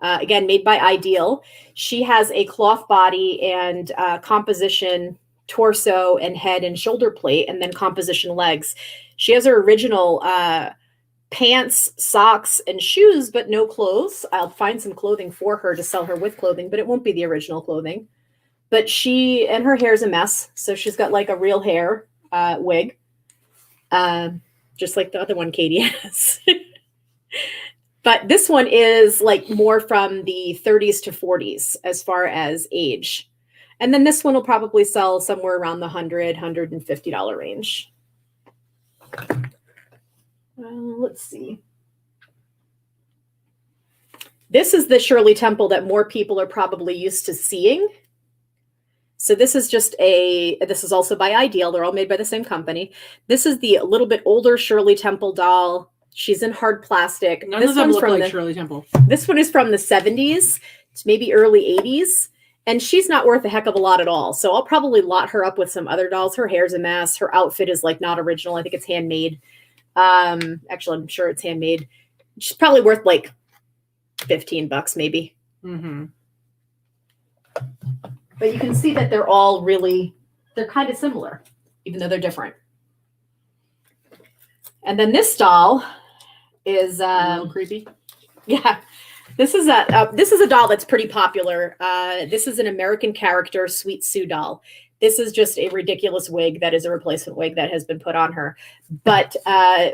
Again, made by Ideal. She has a cloth body and composition torso and head and shoulder plate, and then composition legs. She has her original pants, socks, and shoes, but no clothes. I'll find some clothing for her to sell her with clothing, but it won't be the original clothing. But and her hair's a mess, so she's got like a real hair wig. Just like the other one Katy has. But this one is like more from the 30s to 40s as far as age. And then this one will probably sell somewhere around the $100, $150 range. Let's see. This is the Shirley Temple that more people are probably used to seeing. So this is this is also by Ideal. They're all made by the same company. This is the little bit older Shirley Temple doll. She's in hard plastic. None of them look like Shirley Temple. This one is from the 70s to maybe early 80s. And she's not worth a heck of a lot at all. So I'll probably lot her up with some other dolls. Her hair's a mess. Her outfit is like not original. I think it's handmade. Actually, I'm sure it's handmade. She's probably worth like 15 bucks maybe. Mm-hmm. But you can see that they're all they're kind of similar, even though they're different. And then this doll is a little creepy. Yeah. This is a doll that's pretty popular. This is an American character, Sweet Sue doll. This is just a ridiculous wig that is a replacement wig that has been put on her. But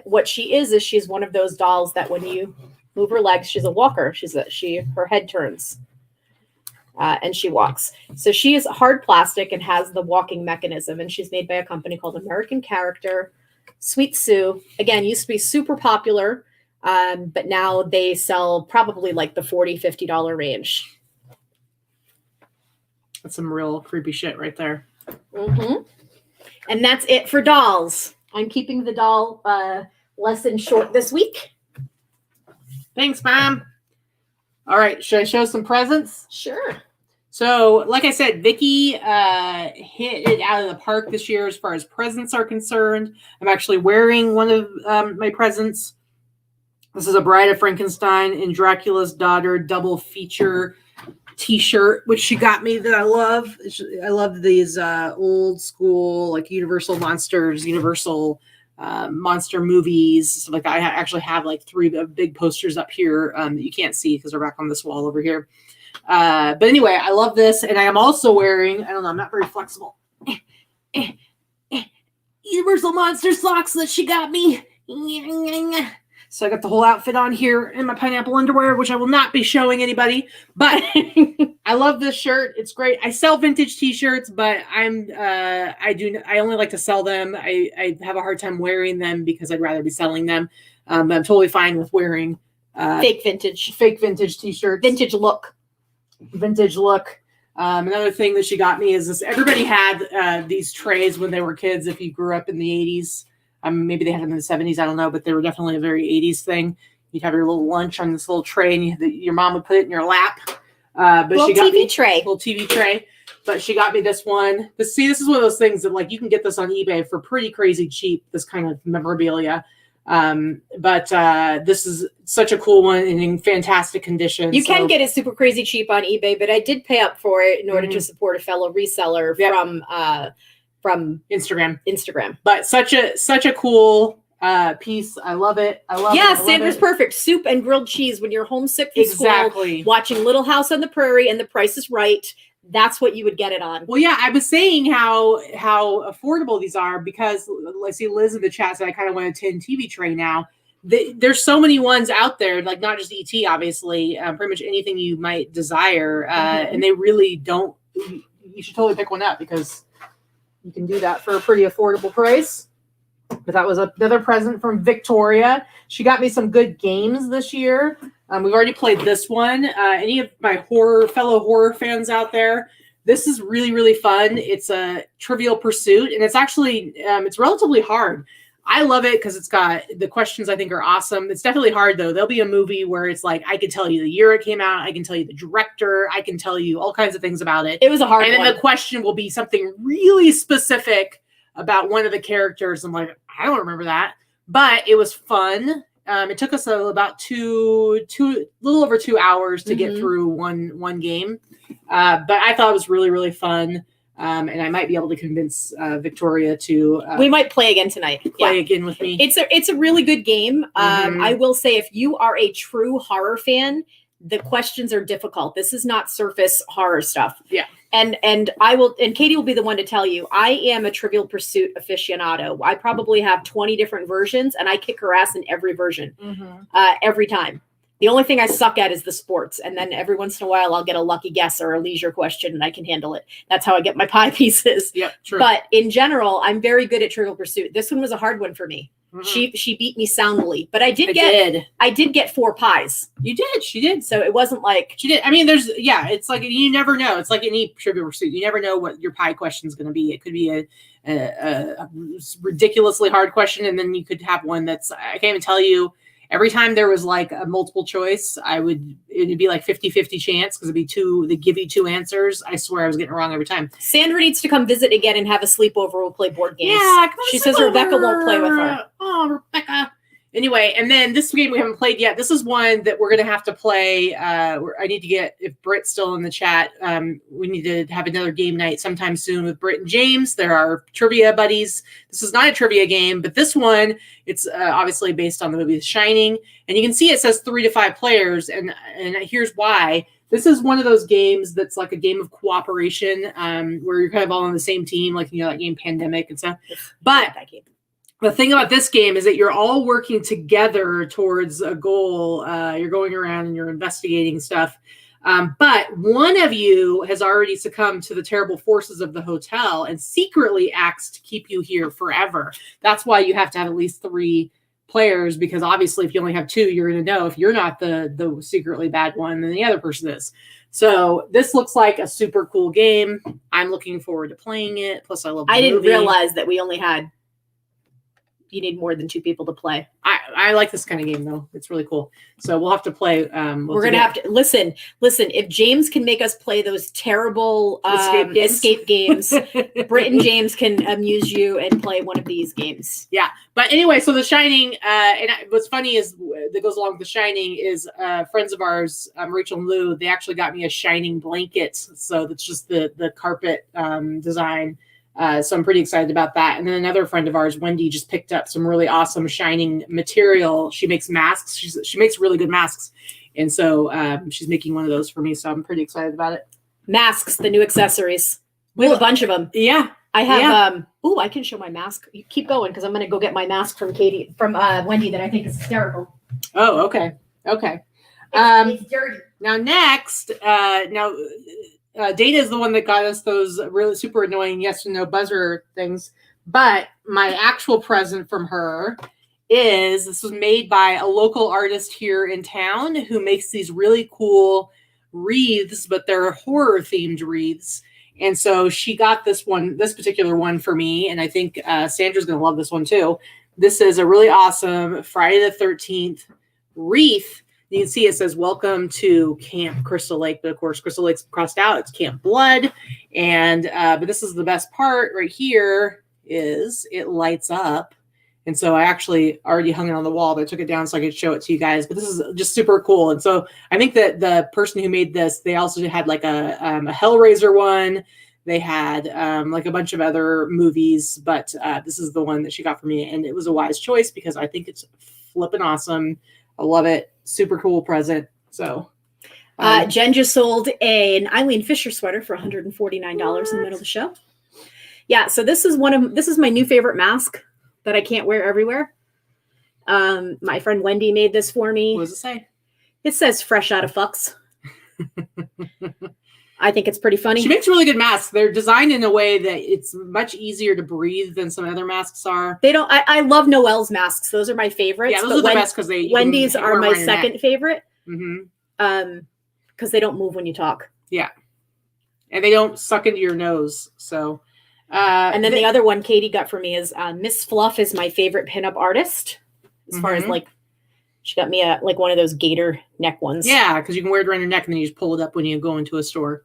what she is she's one of those dolls that when you move her legs, she's a walker. Her head turns. And she walks. So she is hard plastic and has the walking mechanism. And she's made by a company called American Character. Sweet Sue, again, used to be super popular, but now they sell probably like the $40, $50 range. That's some real creepy shit right there. Mm-hmm. And that's it for dolls. I'm keeping the doll lesson short this week. Thanks, Mom. All right, should I show some presents? Sure. So, like I said, Vikki hit it out of the park this year as far as presents are concerned. I'm actually wearing one of my presents. This is a Bride of Frankenstein and Dracula's Daughter double feature T-shirt, which she got me that I love. I love these old school, like Universal Monsters, Universal monster movies. So, like, I actually have like 3 big posters up here that you can't see because they're back on this wall over here. But anyway, I love this, and I am also wearing, I don't know, I'm not very flexible, Universal Monster socks that she got me. So I got the whole outfit on here in my pineapple underwear, which I will not be showing anybody, but I love this shirt. It's great. I sell vintage t-shirts, but I only like to sell them. I have a hard time wearing them because I'd rather be selling them. But I'm totally fine with wearing fake vintage t-shirts. Vintage look. Another thing that she got me is this. Everybody had these trays when they were kids. If you grew up in the 80s, maybe they had them in the 70s. I don't know, but they were definitely a very 80s thing. You'd have your little lunch on this little tray, and your mom would put it in your lap. But little she got me little TV tray. But she got me this one. But see, this is one of those things that, like, you can get this on eBay for pretty crazy cheap. This kind of memorabilia. But this is such a cool one and in fantastic condition. You can get it super crazy cheap on eBay, but I did pay up for it in order to support a fellow reseller from Instagram. But such a cool piece. I love it. Sandra's perfect. Soup and grilled cheese when you're homesick from school, watching Little House on the Prairie and The Price is Right. That's what you would get it on. Well, yeah, I was saying how affordable these are because I see Liz in the chat said I kind of want a 10 TV tray now. There's so many ones out there, like not just ET, obviously, pretty much anything you might desire. And they really don't. You should totally pick one up because you can do that for a pretty affordable price. But that was another present from Victoria. She got me some good games this year. We've already played this one. Any of my fellow horror fans out there, this is really, really fun. It's a Trivial Pursuit, and it's actually it's relatively hard. I love it because it's got the questions I think are awesome. It's definitely hard though. There'll be a movie where it's like I can tell you the year it came out, I can tell you the director, I can tell you all kinds of things about it. It was a hard one. And then the question will be something really specific about one of the characters. I'm like, I don't remember that, but it was fun. It took us about little over 2 hours to get through one game. But I thought it was really, really fun. And I might be able to convince Victoria to. We might play again tonight. Play again with me. It's a really good game. I will say, if you are a true horror fan, the questions are difficult. This is not surface horror stuff. Yeah. And Katy will be the one to tell you, I am a Trivial Pursuit aficionado. I probably have 20 different versions, and I kick her ass in every version, every time. The only thing I suck at is the sports. And then every once in a while, I'll get a lucky guess or a leisure question, and I can handle it. That's how I get my pie pieces. Yep, true. But in general, I'm very good at Trivial Pursuit. This one was a hard one for me. She beat me soundly, but I did get 4 pies. You did. She did. So it wasn't like she did. I mean, it's like, you never know. It's like any Trivial Pursuit. You never know what your pie question is going to be. It could be a ridiculously hard question. And then you could have one that's, I can't even tell you. Every time there was like a multiple choice, it'd be like 50-50 chance because they give you 2 answers. I swear I was getting it wrong every time. Sandra needs to come visit again and have a sleepover. We'll play board games. Yeah, she says Rebecca won't play with her. Oh, Rebecca. Anyway, and then this game we haven't played yet. This is one that we're going to have to play. I need to get, if Britt's still in the chat, we need to have another game night sometime soon with Britt and James. They're our trivia buddies. This is not a trivia game, but this one, it's obviously based on the movie The Shining. And you can see it says 3 to 5 players. And here's why. This is one of those games that's like a game of cooperation where you're kind of all on the same team, like, that game Pandemic and stuff. But that game. The thing about this game is that you're all working together towards a goal. You're going around and you're investigating stuff. But one of you has already succumbed to the terrible forces of the hotel and secretly acts to keep you here forever. That's why you have to have at least 3 players, because obviously if you only have 2, you're going to know if you're not the secretly bad one, then the other person is. So this looks like a super cool game. I'm looking forward to playing it. Plus I love the movie. Realize that we only had you need more than 2 people to play. I like this kind of game though. It's really cool. So we'll have to play. We're going to have to listen. If James can make us play those terrible escape games, Britt and James can amuse you and play one of these games. Yeah. But anyway, so The Shining, what's funny is that goes along with The Shining is friends of ours, Rachel and Lou, they actually got me a Shining blanket. So that's just the carpet design. So I'm pretty excited about that. And then another friend of ours, Wendy, just picked up some really awesome Shining material. She makes masks. She makes really good masks. And so she's making one of those for me. So I'm pretty excited about it. Masks, the new accessories. We have a bunch of them. Yeah. I have, I can show my mask. You keep going because I'm going to go get my mask from Wendy that I think is hysterical. Oh, okay. Okay. It's dirty. Now next, Data is the one that got us those really super annoying yes and no buzzer things. But my actual present from her this was made by a local artist here in town who makes these really cool wreaths, but they're horror themed wreaths. And so she got this particular one for me. And I think Sandra's going to love this one too. This is a really awesome Friday the 13th wreath. You can see it says, welcome to Camp Crystal Lake. But of course, Crystal Lake's crossed out. It's Camp Blood. And, but this is the best part right here is it lights up. And so I actually already hung it on the wall, but I took it down so I could show it to you guys. But this is just super cool. And so I think that the person who made this, they also had like a Hellraiser one. They had like a bunch of other movies, but this is the one that she got for me. And it was a wise choice because I think it's flipping awesome. I love it. Super cool present. So Jen just sold an Eileen Fisher sweater for $149 in the middle of the show. Yeah, so this is my new favorite mask that I can't wear everywhere. My friend Wendy made this for me. What does it say? It says fresh out of fucks. I think it's pretty funny. She makes really good masks. They're designed in a way that it's much easier to breathe than some other masks are. I love Noelle's masks. Those are my favorites. Yeah, those are the best because Wendy's are my second favorite. Mm-hmm. Because they don't move when you talk. Yeah. And they don't suck into your nose. So and then the other one Katy got for me is Miss Fluff is my favorite pinup artist. As far as like, she got me one of those gator neck ones. Yeah, because you can wear it around your neck and then you just pull it up when you go into a store.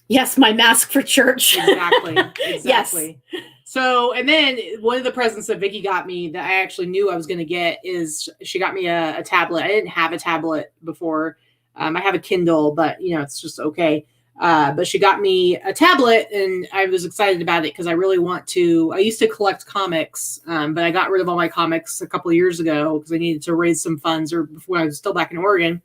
Yes, my mask for church. Exactly. Yes. So, and then one of the presents that Vikki got me that I actually knew I was going to get is she got me a tablet. I didn't have a tablet before. I have a Kindle, but it's just okay. But she got me a tablet and I was excited about it because I really want to. I used to collect comics, but I got rid of all my comics a couple of years ago because I needed to raise some funds or before I was still back in Oregon.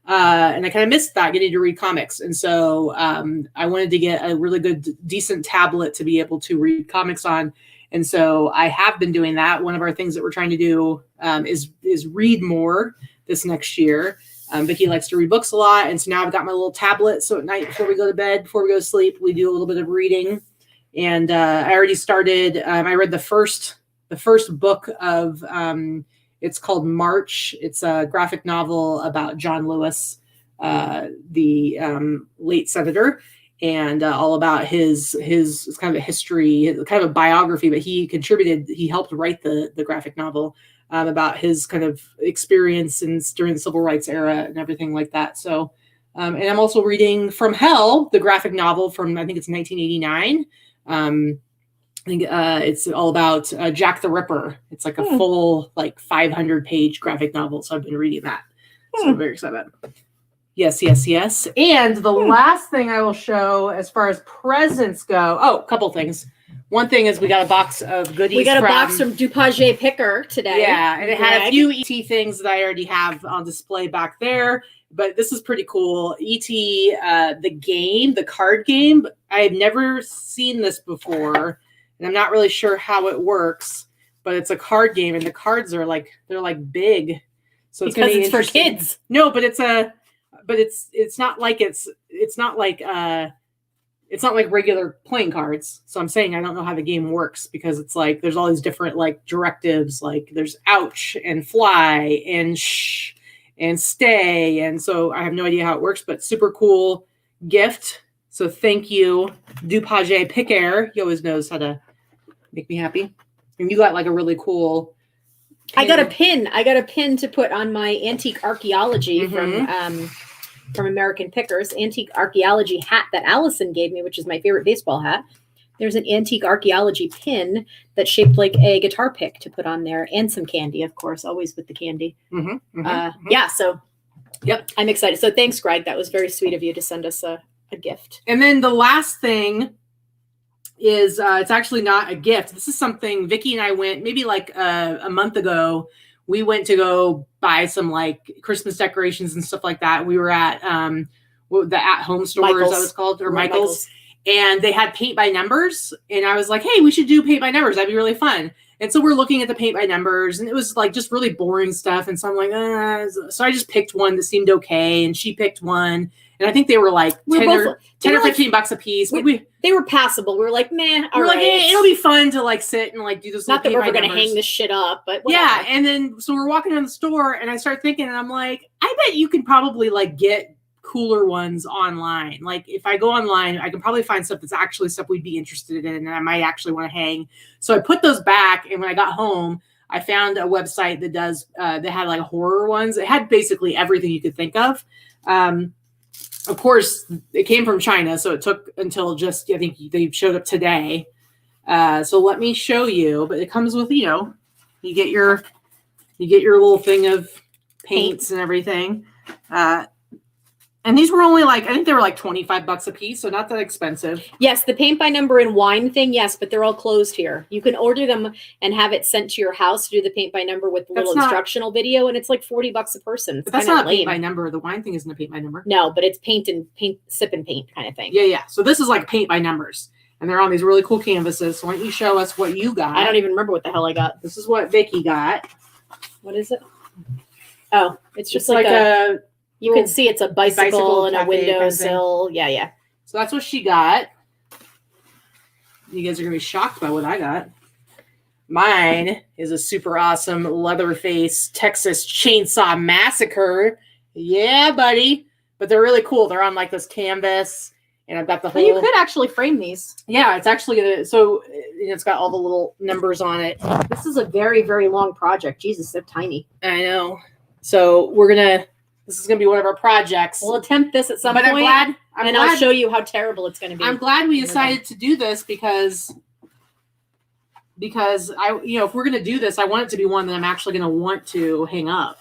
And I kind of missed that, getting to read comics. And so I wanted to get a really good, decent tablet to be able to read comics on. And so I have been doing that. One of our things that we're trying to do is read more this next year. Vikki likes to read books a lot. And so now I've got my little tablet. So at night before we go to bed, before we go to sleep, we do a little bit of reading. And I already started, I read the first book of, it's called March. It's a graphic novel about John Lewis, the late senator, and all about his kind of a history, kind of a biography, but he helped write the graphic novel about his kind of experience during the civil rights era and everything like that. So, and I'm also reading From Hell, the graphic novel from, I think it's 1989. I think it's all about Jack the Ripper. It's like a full 500-page graphic novel. So I've been reading that. So I'm very excited about it. Yes. And the last thing I will show as far as presents go. Oh, a couple things. One thing is we got a box of goodies. We got a box from DuPage today. Yeah, and it had a few ET things that I already have on display back there. But this is pretty cool. ET, the card game. I had never seen this before. And I'm not really sure how it works, but it's a card game, and the cards are they're big. So it's because it's for kids. No, but it's not like regular playing cards. So I'm saying I don't know how the game works because it's there's all these different directives. There's ouch and fly and shh and stay, and so I have no idea how it works, but super cool gift. So thank you, DuPage Pick Air. He always knows how to make me happy. And you got like a really cool pin. I got a pin. I got a pin to put on my antique archaeology from American Pickers, antique archaeology hat that Allison gave me, which is my favorite baseball hat. There's an antique archaeology pin that's shaped like a guitar pick to put on there, and some candy, of course, always with the candy. Yeah, so yep, I'm excited. So thanks, Greg. That was very sweet of you to send us a gift. And then the last thing is it's actually not a gift. This is something Vikki and I went maybe like a month ago. We went to go buy some like Christmas decorations and stuff like that. We were at the at-home store, Michael's. is that what it's called? Or Michael's. And they had paint by numbers. And I was like, hey, we should do paint by numbers. That'd be really fun. And so we're looking at the paint by numbers, and it was like just really boring stuff. And so I'm like, so I just picked one that seemed okay. And she picked one. And I think they were like 10 or $15 a piece. But they were passable. We were like, meh. We're like, hey, it'll be fun to like sit and like do this. Not that we're going to hang this shit up, but whatever. Yeah. And then so we're walking around the store, and I start thinking, and I'm like, I bet you can probably like get cooler ones online. Like if I go online, I can probably find stuff that's actually stuff we'd be interested in, and I might actually want to hang. So I put those back, and when I got home, I found a website that does that had like horror ones. It had basically everything you could think of. Of course, it came from China, so it took until just, I think they showed up today. So let me show you. But it comes with, you get your little thing of paints and everything. And these were only like, I think they were like $25 a piece, so not that expensive. Yes, the paint by number and wine thing, yes, but they're all closed here. You can order them and have it sent to your house to do the paint by number with the little instructional video, and it's like $40 a person. But that's not a paint by number. The wine thing isn't a paint by number. No, but it's sip and paint kind of thing. Yeah. So this is like paint by numbers, and they're on these really cool canvases. So why don't you show us what you got? I don't even remember what the hell I got. This is what Vikki got. What is it? Oh, it's just like a you can see it's a bicycle and a windowsill. Yeah. So that's what she got. You guys are going to be shocked by what I got. Mine is a super awesome Leatherface Texas Chainsaw Massacre. Yeah, buddy. But they're really cool. They're on like this canvas. And I've got the whole... You could actually frame these. Yeah, it's actually going to... So it's got all the little numbers on it. This is a very, very long project. Jesus, they're tiny. I know. So we're going to... This is going to be one of our projects. We'll attempt this at some point. I'm glad I'll show you how terrible it's going to be. I'm glad we decided to do this because I, if we're going to do this, I want it to be one that I'm actually going to want to hang up.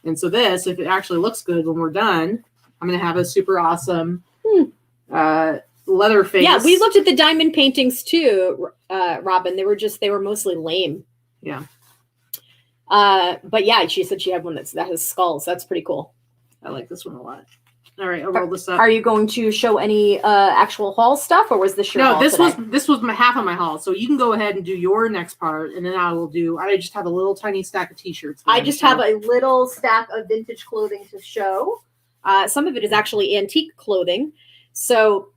And so this, if it actually looks good when we're done, I'm going to have a super awesome Leatherface. Yeah, we looked at the diamond paintings too, Robin. They were mostly lame. Yeah. But yeah, she said she had one that has skulls. That's pretty cool. I like this one a lot. All right, I'll roll this up. Are you going to show any actual haul stuff, or was this your haul today? this was my half of my haul. So you can go ahead and do your next part, and then I just have a little tiny stack of t-shirts. I just have a little stack of vintage clothing to show. Some of it is actually antique clothing. So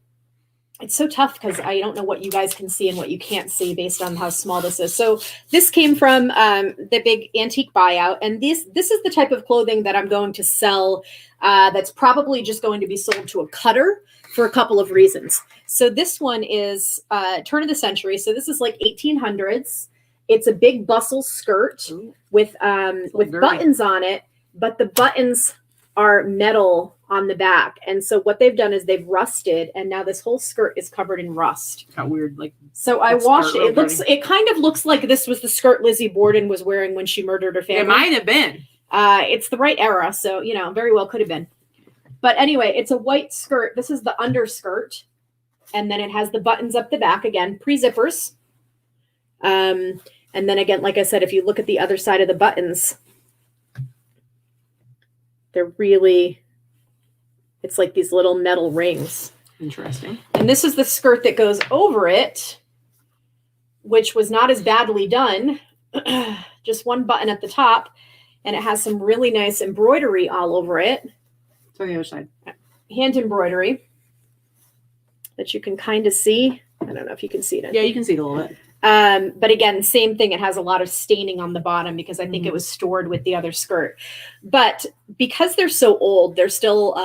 it's so tough because I don't know what you guys can see and what you can't see based on how small this is. So this came from the big antique buyout. And this is the type of clothing that I'm going to sell that's probably just going to be sold to a cutter for a couple of reasons. So this one is turn of the century. So this is like 1800s. It's a big bustle skirt with buttons on it, but the buttons are metal on the back. And so what they've done is they've rusted, and now this whole skirt is covered in rust. Got weird, like. So I washed it. It kind of looks like this was the skirt Lizzie Borden was wearing when she murdered her family. It might have been. It's the right era, so very well could have been. But anyway, it's a white skirt. This is the underskirt, and then it has the buttons up the back again, pre-zippers. And then again, like I said, if you look at the other side of the buttons, they're really. It's like these little metal rings. Interesting. And this is the skirt that goes over it, which was not as badly done. Just one button at the top. And it has some really nice embroidery all over it. It's on the other side. Hand embroidery that you can kind of see. I don't know if you can see it. Yeah, you can see it a little bit. But again, same thing. It has a lot of staining on the bottom because I think it was stored with the other skirt. But because they're so old, they're still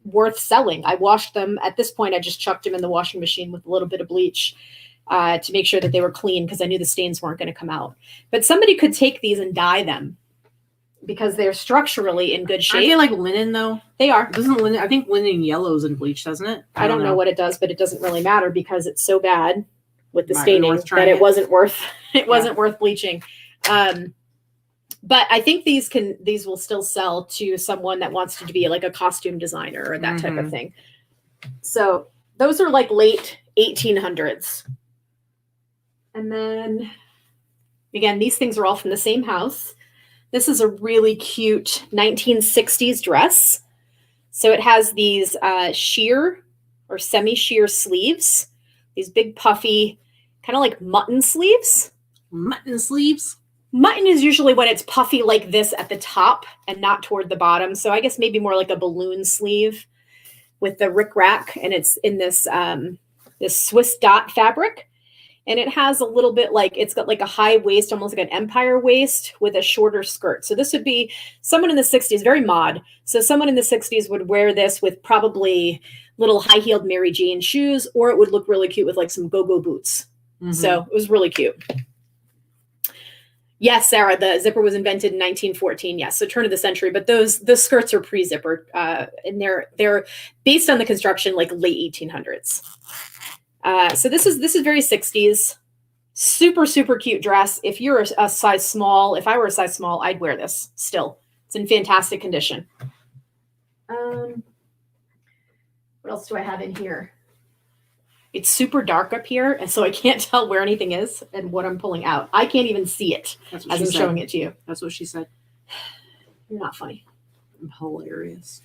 worth selling. I washed them. At this point, I just chucked them in the washing machine with a little bit of bleach. to make sure that they were clean because I knew the stains weren't going to come out. But somebody could take these and dye them because they're structurally in good shape. Aren't they like linen though? They are. Doesn't linen? I think linen yellows in bleach, doesn't it? I don't know what it does, but it doesn't really matter because it's so bad with the Might be staining worth that trying it it. wasn't worth worth bleaching. But I think these will still sell to someone that wants to be like a costume designer or that type of thing. So those are like late 1800s. And then again, these things are all from the same house. This is a really cute 1960s dress. So it has these sheer or semi-sheer sleeves, these big puffy, kind of like mutton sleeves. Mutton sleeves? Mutton is usually when it's puffy like this at the top and not toward the bottom. So I guess maybe more like a balloon sleeve with the rickrack, and it's in this this Swiss dot fabric. And it has a little bit like, it's got like a high waist, almost like an empire waist with a shorter skirt. So this would be someone in the 60s, very mod. So someone in the 60s would wear this with probably little high-heeled Mary Jane shoes, or it would look really cute with like some go-go boots. So it was really cute. Yes, Sarah, the zipper was invented in 1914. Yes, so turn of the century. But the skirts are pre-zippered, and they're based on the construction like late 1800s. So this is very 60s. Super, super cute dress. If you're a size small, if I were a size small, I'd wear this still. It's in fantastic condition. What else do I have in here? It's super dark up here, and so I can't tell where anything is and what I'm pulling out. I can't even see it as I'm showing it to you. That's what she said. You're not funny. I'm hilarious.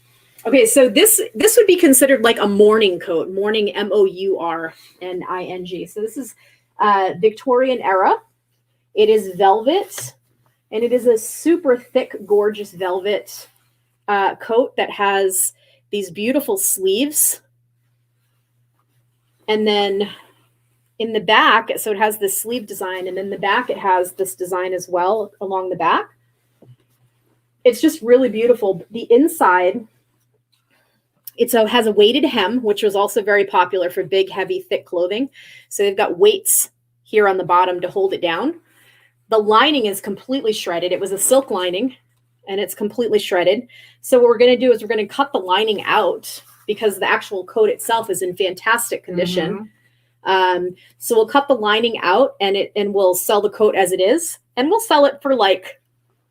Okay, so this would be considered like a morning coat, morning MOURNING. So this is Victorian era. It is velvet, and it is a super thick, gorgeous velvet coat that has these beautiful sleeves. And then in the back, so it has this sleeve design, and in the back it has this design as well along the back. It's just really beautiful. The inside, it has a weighted hem, which was also very popular for big, heavy, thick clothing. So they've got weights here on the bottom to hold it down. The lining is completely shredded. It was a silk lining, and it's completely shredded. So what we're going to do is we're going to cut the lining out because the actual coat itself is in fantastic condition. So we'll cut the lining out, and we'll sell the coat as it is. And we'll sell it for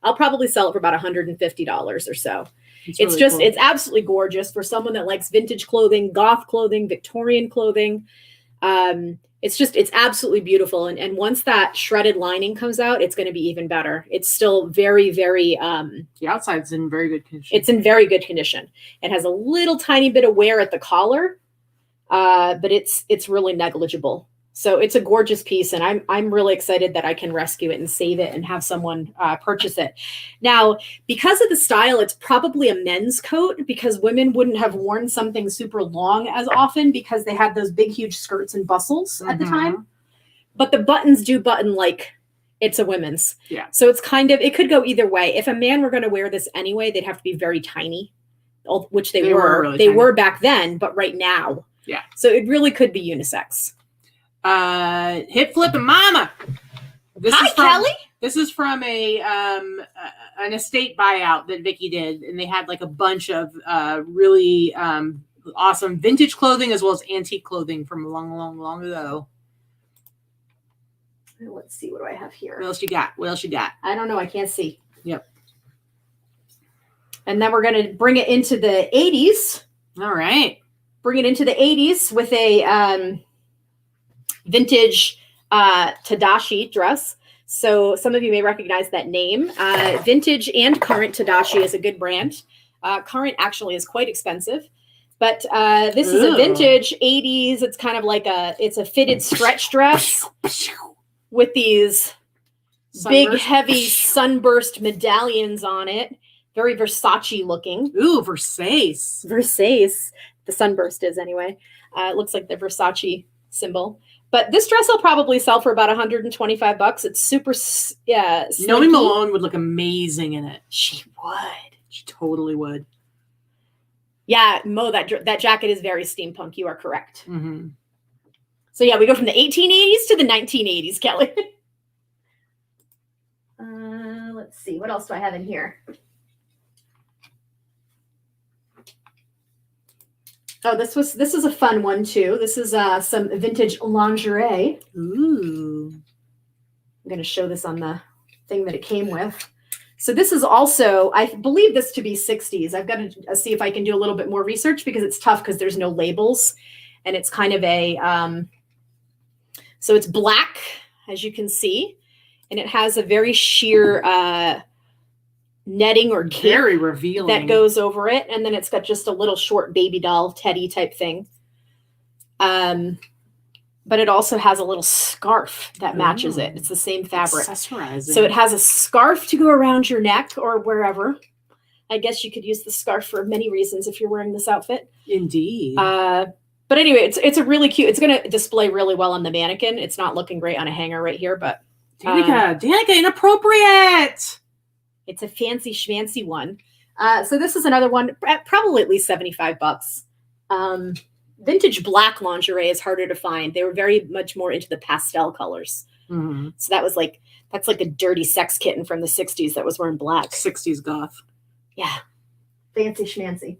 I'll probably sell it for about $150 or so. It's absolutely gorgeous for someone that likes vintage clothing, goth clothing, Victorian clothing. It's absolutely beautiful. And once that shredded lining comes out, it's going to be even better. It's still very, very, the outside's in very good condition. It's in very good condition. It has a little tiny bit of wear at the collar, but it's really negligible. So it's a gorgeous piece, and I'm really excited that I can rescue it and save it and have someone purchase it. Now, because of the style, it's probably a men's coat because women wouldn't have worn something super long as often because they had those big, huge skirts and bustles at the time. But the buttons do button like it's a women's. Yeah. So it's it could go either way. If a man were going to wear this anyway, they'd have to be very tiny, which they were. Really they tiny. were back then, but right now. Yeah. So it really could be unisex. Hip flip and mama. Kelly. This is from an estate buyout that Vikki did, and they had like a bunch of really awesome vintage clothing as well as antique clothing from long ago. Let's see, what do I have here? What else you got? I don't know. I can't see. Yep. And then we're going to bring it into the 80s. All right. Bring it into the 80s with a vintage Tadashi dress. So some of you may recognize that name. Vintage and current Tadashi is a good brand. Current actually is quite expensive, but this is a vintage 80s. It's kind of like it's a fitted stretch dress with these big, heavy sunburst medallions on it. Very Versace looking. Ooh, Versace. Versace. The sunburst is anyway. It looks like the Versace symbol. But this dress I'll probably sell for about $125. It's super, Nomi Malone would look amazing in it. She would. She totally would. Yeah, Mo, that jacket is very steampunk. You are correct. So yeah, we go from the 1880s to the 1980s, Kelly. Let's see, what else do I have in here? Oh, this is a fun one too. This is some vintage lingerie. Ooh. I'm going to show this on the thing that it came with. So this is also, I believe this to be 60s. I've got to see if I can do a little bit more research because it's tough because there's no labels, and it's kind of a, so it's black, as you can see, and it has a very sheer netting or cape very revealing that goes over it, and then it's got just a little short baby doll teddy type thing. But it also has a little scarf that matches it. It's the same fabric. Accessorizing. So it has a scarf to go around your neck or wherever. I guess you could use the scarf for many reasons if you're wearing this outfit. Indeed. But anyway, it's a really cute. It's going to display really well on the mannequin. It's not looking great on a hanger right here, but Danica, inappropriate. It's a fancy schmancy one. So this is another one, probably at least $75. Vintage black lingerie is harder to find. They were very much more into the pastel colors. Mm-hmm. So that's like a dirty sex kitten from the 60s that was wearing black. 60s goth. Yeah. Fancy schmancy.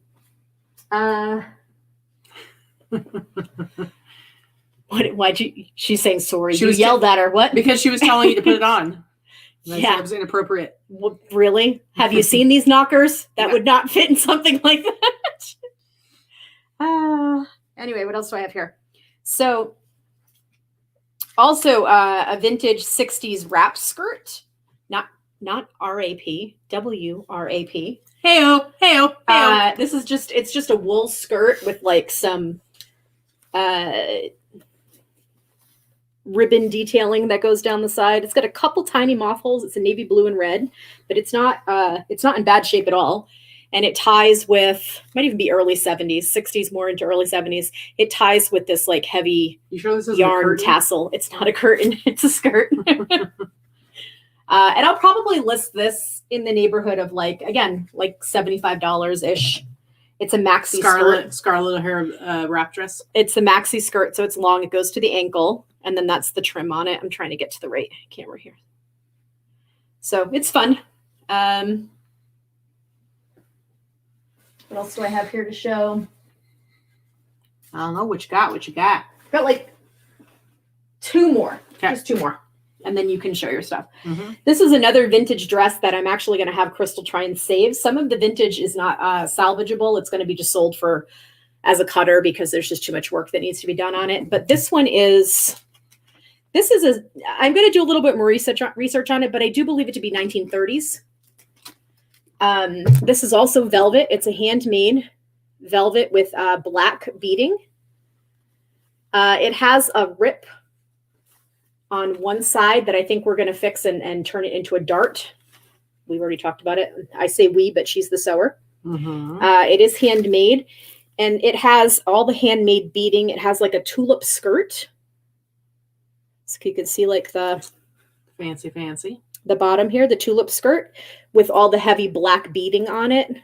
She's saying sorry. She yelled at her. What? Because she was telling you to put it on. Yeah. It was inappropriate. Well, really? Have you seen these knockers? That would not fit in something like that. Anyway, what else do I have here? So also a vintage 60s wrap skirt. Not R-A-P, W-R-A-P. Heyo, heyo, heyo. It's just a wool skirt with like some ribbon detailing that goes down the side. It's got a couple tiny moth holes. It's a navy blue and red, but it's not in bad shape at all. And it ties with, might even be early 70s, 60s, more into early 70s. It ties with this like heavy yarn tassel. It's not a curtain, it's a skirt. And I'll probably list this in the neighborhood of like $75-ish. It's a maxi skirt. Scarlet hair wrap dress. It's a maxi skirt, so it's long. It goes to the ankle, and then that's the trim on it. I'm trying to get to the right camera here. So it's fun. What else do I have here to show? I don't know what you got. I've got like two more. Okay. Just two more. And then you can show your stuff. Mm-hmm. This is another vintage dress that I'm actually going to have Crystal try and save. Some of the vintage is not salvageable. It's going to be just sold as a cutter because there's just too much work that needs to be done on it. But this one I'm going to do a little bit more research on it, but I do believe it to be 1930s. This is also velvet. It's a handmade velvet with black beading. It has a rip on one side that I think we're going to fix and turn it into a dart. We've already talked about it. I say we, but she's the sewer. Mm-hmm. It is handmade, and it has all the handmade beading. It has like a tulip skirt. So you can see like the fancy. The bottom here, the tulip skirt with all the heavy black beading on it.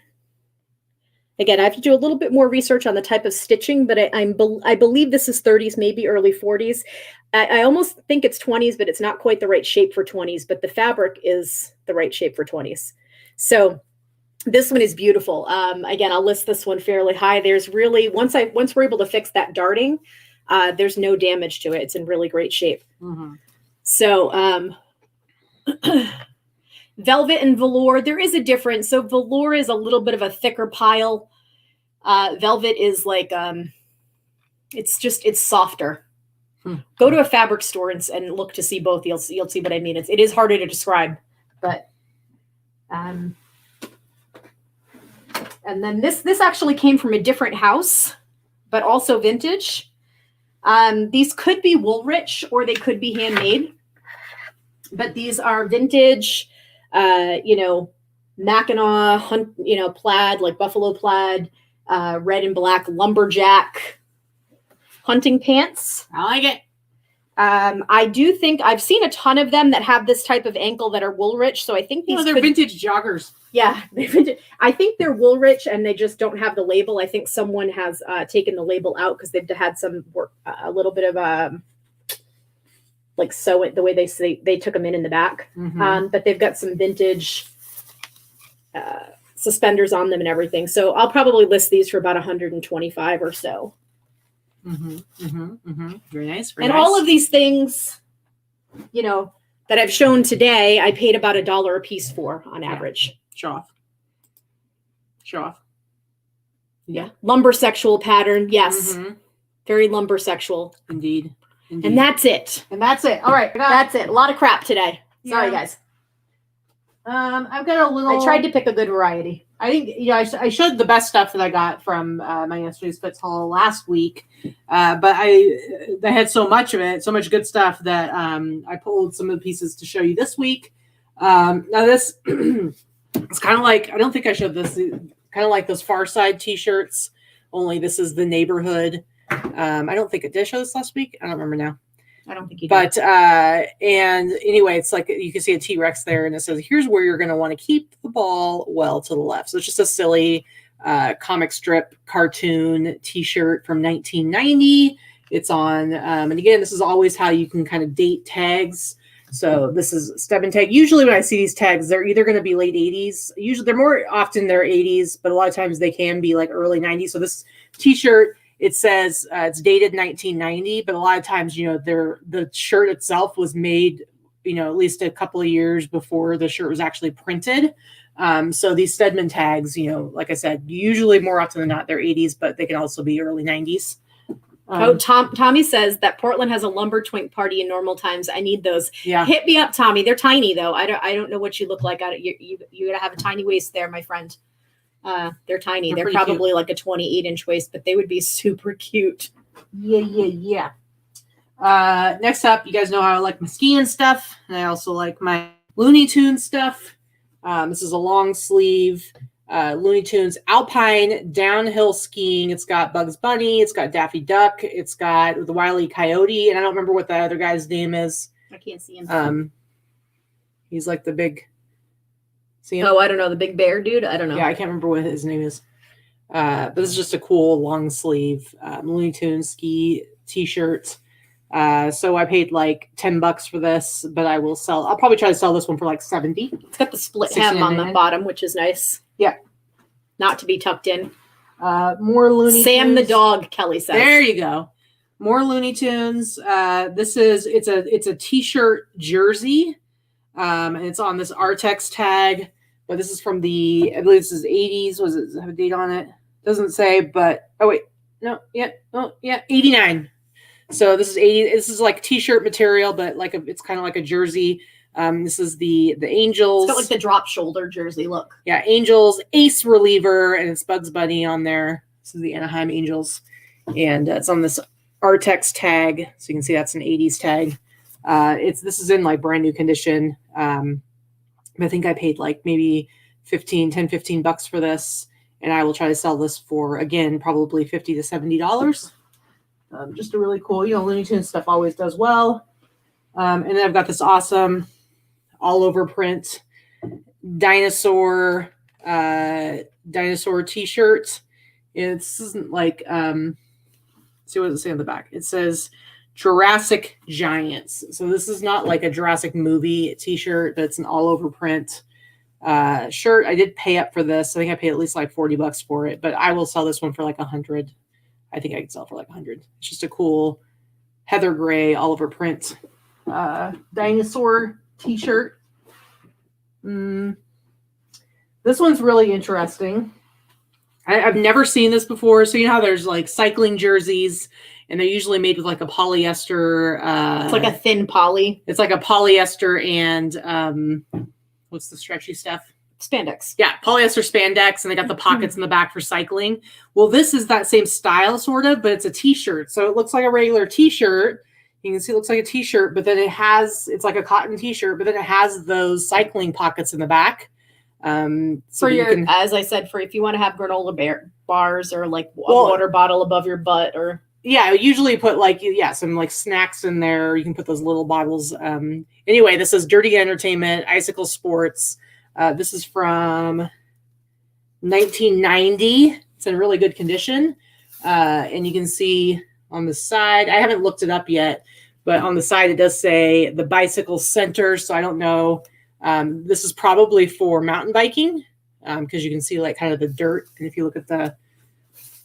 Again, I have to do a little bit more research on the type of stitching, but I believe this is 30s, maybe early 40s. I almost think it's 20s, but it's not quite the right shape for 20s, but the fabric is the right shape for 20s. So this one is beautiful. Again, I'll list this one fairly high. There's really, once we're able to fix that darting, there's no damage to it. It's in really great shape. Mm-hmm. So, velvet and velour, there is a difference. So velour is a little bit of a thicker pile. Velvet is like, it's softer. Go to a fabric store and look to see both. You'll see what I mean. It is harder to describe, but, and then this actually came from a different house, but also vintage. These could be Woolrich or they could be handmade. But these are vintage, Mackinac, plaid, like buffalo plaid, red and black lumberjack hunting pants. I like it. I do think I've seen a ton of them that have this type of ankle that are wool rich. So I think these they're vintage joggers. Yeah, I think they're wool rich and they just don't have the label. I think someone has taken the label out because they've had some work, a little bit of like sew it the way they took them in the back. But they've got some vintage suspenders on them and everything. So I'll probably list these for about 125 or so. Very nice. And all of these things, you know, that I've shown today, I paid about $1 a piece for on average. Show off. Show off. Yeah. Lumber sexual pattern. Yes. Very lumber sexual. Indeed. And that's it. And that's it. All right. That's it. A lot of crap today. Sorry, guys. I've got a little. I tried to pick a good variety. I think, I showed the best stuff that I got from my yesterday's Fits haul last week. But I had so much of it, so much good stuff that I pulled some of the pieces to show you this week. Now this it's kind of like, I don't think I showed this, kind of like those Far Side t-shirts, only this is the neighborhood. I don't think did I show this last week? I don't remember now. I don't think you did. But and anyway, it's like you can see a T-Rex there, and it says, "Here's where you're going to want to keep the ball well to the left." So it's just a silly comic strip cartoon T-shirt from 1990. It's on, and again, this is always how you can kind of date tags. So this is stub and tag. Usually, when I see these tags, they're either going to be late 80s. Usually, they're more often they're 80s, but a lot of times they can be like early 90s. So this T-shirt. It says it's dated 1990, but a lot of times, the shirt itself was made, at least a couple of years before the shirt was actually printed. So these Stedman tags, like I said, usually more often than not, they're 80s, but they can also be early 90s. Tommy says that Portland has a lumber twink party in normal times. I need those. Yeah. Hit me up, Tommy. They're tiny though. I don't know what you look like. You gotta have a tiny waist there, my friend. They're tiny. They're probably cute. Like a 28-inch waist, but they would be super cute. Yeah. Next up, you guys know how I like my skiing stuff, and I also like my Looney Tunes stuff. This is a long sleeve Looney Tunes Alpine downhill skiing. It's got Bugs Bunny. It's got Daffy Duck. It's got the Wile E. Coyote, and I don't remember what the other guy's name is. I can't see him. He's like the big. Oh, I don't know. The big bear dude? I don't know. Yeah, I can't remember what his name is. But this is just a cool long sleeve Looney Tunes ski t-shirt. So I paid like $10 for this, but I'll probably try to sell this one for like $70. It's got the split hem on the bottom, which is nice. Yeah. Not to be tucked in. More Looney Sam Tunes. the dog, Kelly says. There you go. More Looney Tunes. It's a t-shirt jersey. And it's on this Artex tag. But this is from I believe this is 80s. Does it have a date on it? Doesn't say, but, 89. So this is 80. This is like t-shirt material, but it's kind of like a jersey. This is the Angels. It's got like the drop shoulder jersey look. Yeah, Angels, ace reliever, and it's Bugs Bunny on there. This is the Anaheim Angels. And it's on this Artex tag. So you can see that's an 80s tag. This is in like brand new condition. I think I paid like maybe $15 for this, and I will try to sell this for, again, probably $50 to $70. Just a really cool, Looney Tunes stuff always does well. And then I've got this awesome all over print dinosaur t-shirt. This isn't like, see what does it say on the back? It says Jurassic Giants. So this is not like a Jurassic movie t-shirt, but it's an all over print shirt. I did pay up for this. I think I paid at least like $40 for it, but I will sell this one for like $100. I think I can sell for like $100. It's just a cool heather gray all over print dinosaur t-shirt. This one's really interesting. I've never seen this before. So how there's like cycling jerseys, and they're usually made with like a polyester. It's like a thin poly. It's like a polyester and what's the stretchy stuff? Spandex. Yeah, polyester spandex, and they got the pockets in the back for cycling. Well, this is that same style, sort of, but it's a t-shirt. So it looks like a regular t-shirt. You can see it looks like a t-shirt, but then it's like a cotton t-shirt, but then it has those cycling pockets in the back. So as I said, if you want to have granola bars or like a water bottle above your butt, or Yeah, usually put like some like snacks in there. You can put those little bottles. Anyway, this is Dirty Entertainment, Icicle Sports. This is from 1990. It's in really good condition. And you can see on the side, I haven't looked it up yet, but on the side it does say the Bicycle Center. So I don't know. This is probably for mountain biking because you can see like kind of the dirt. And if you look at the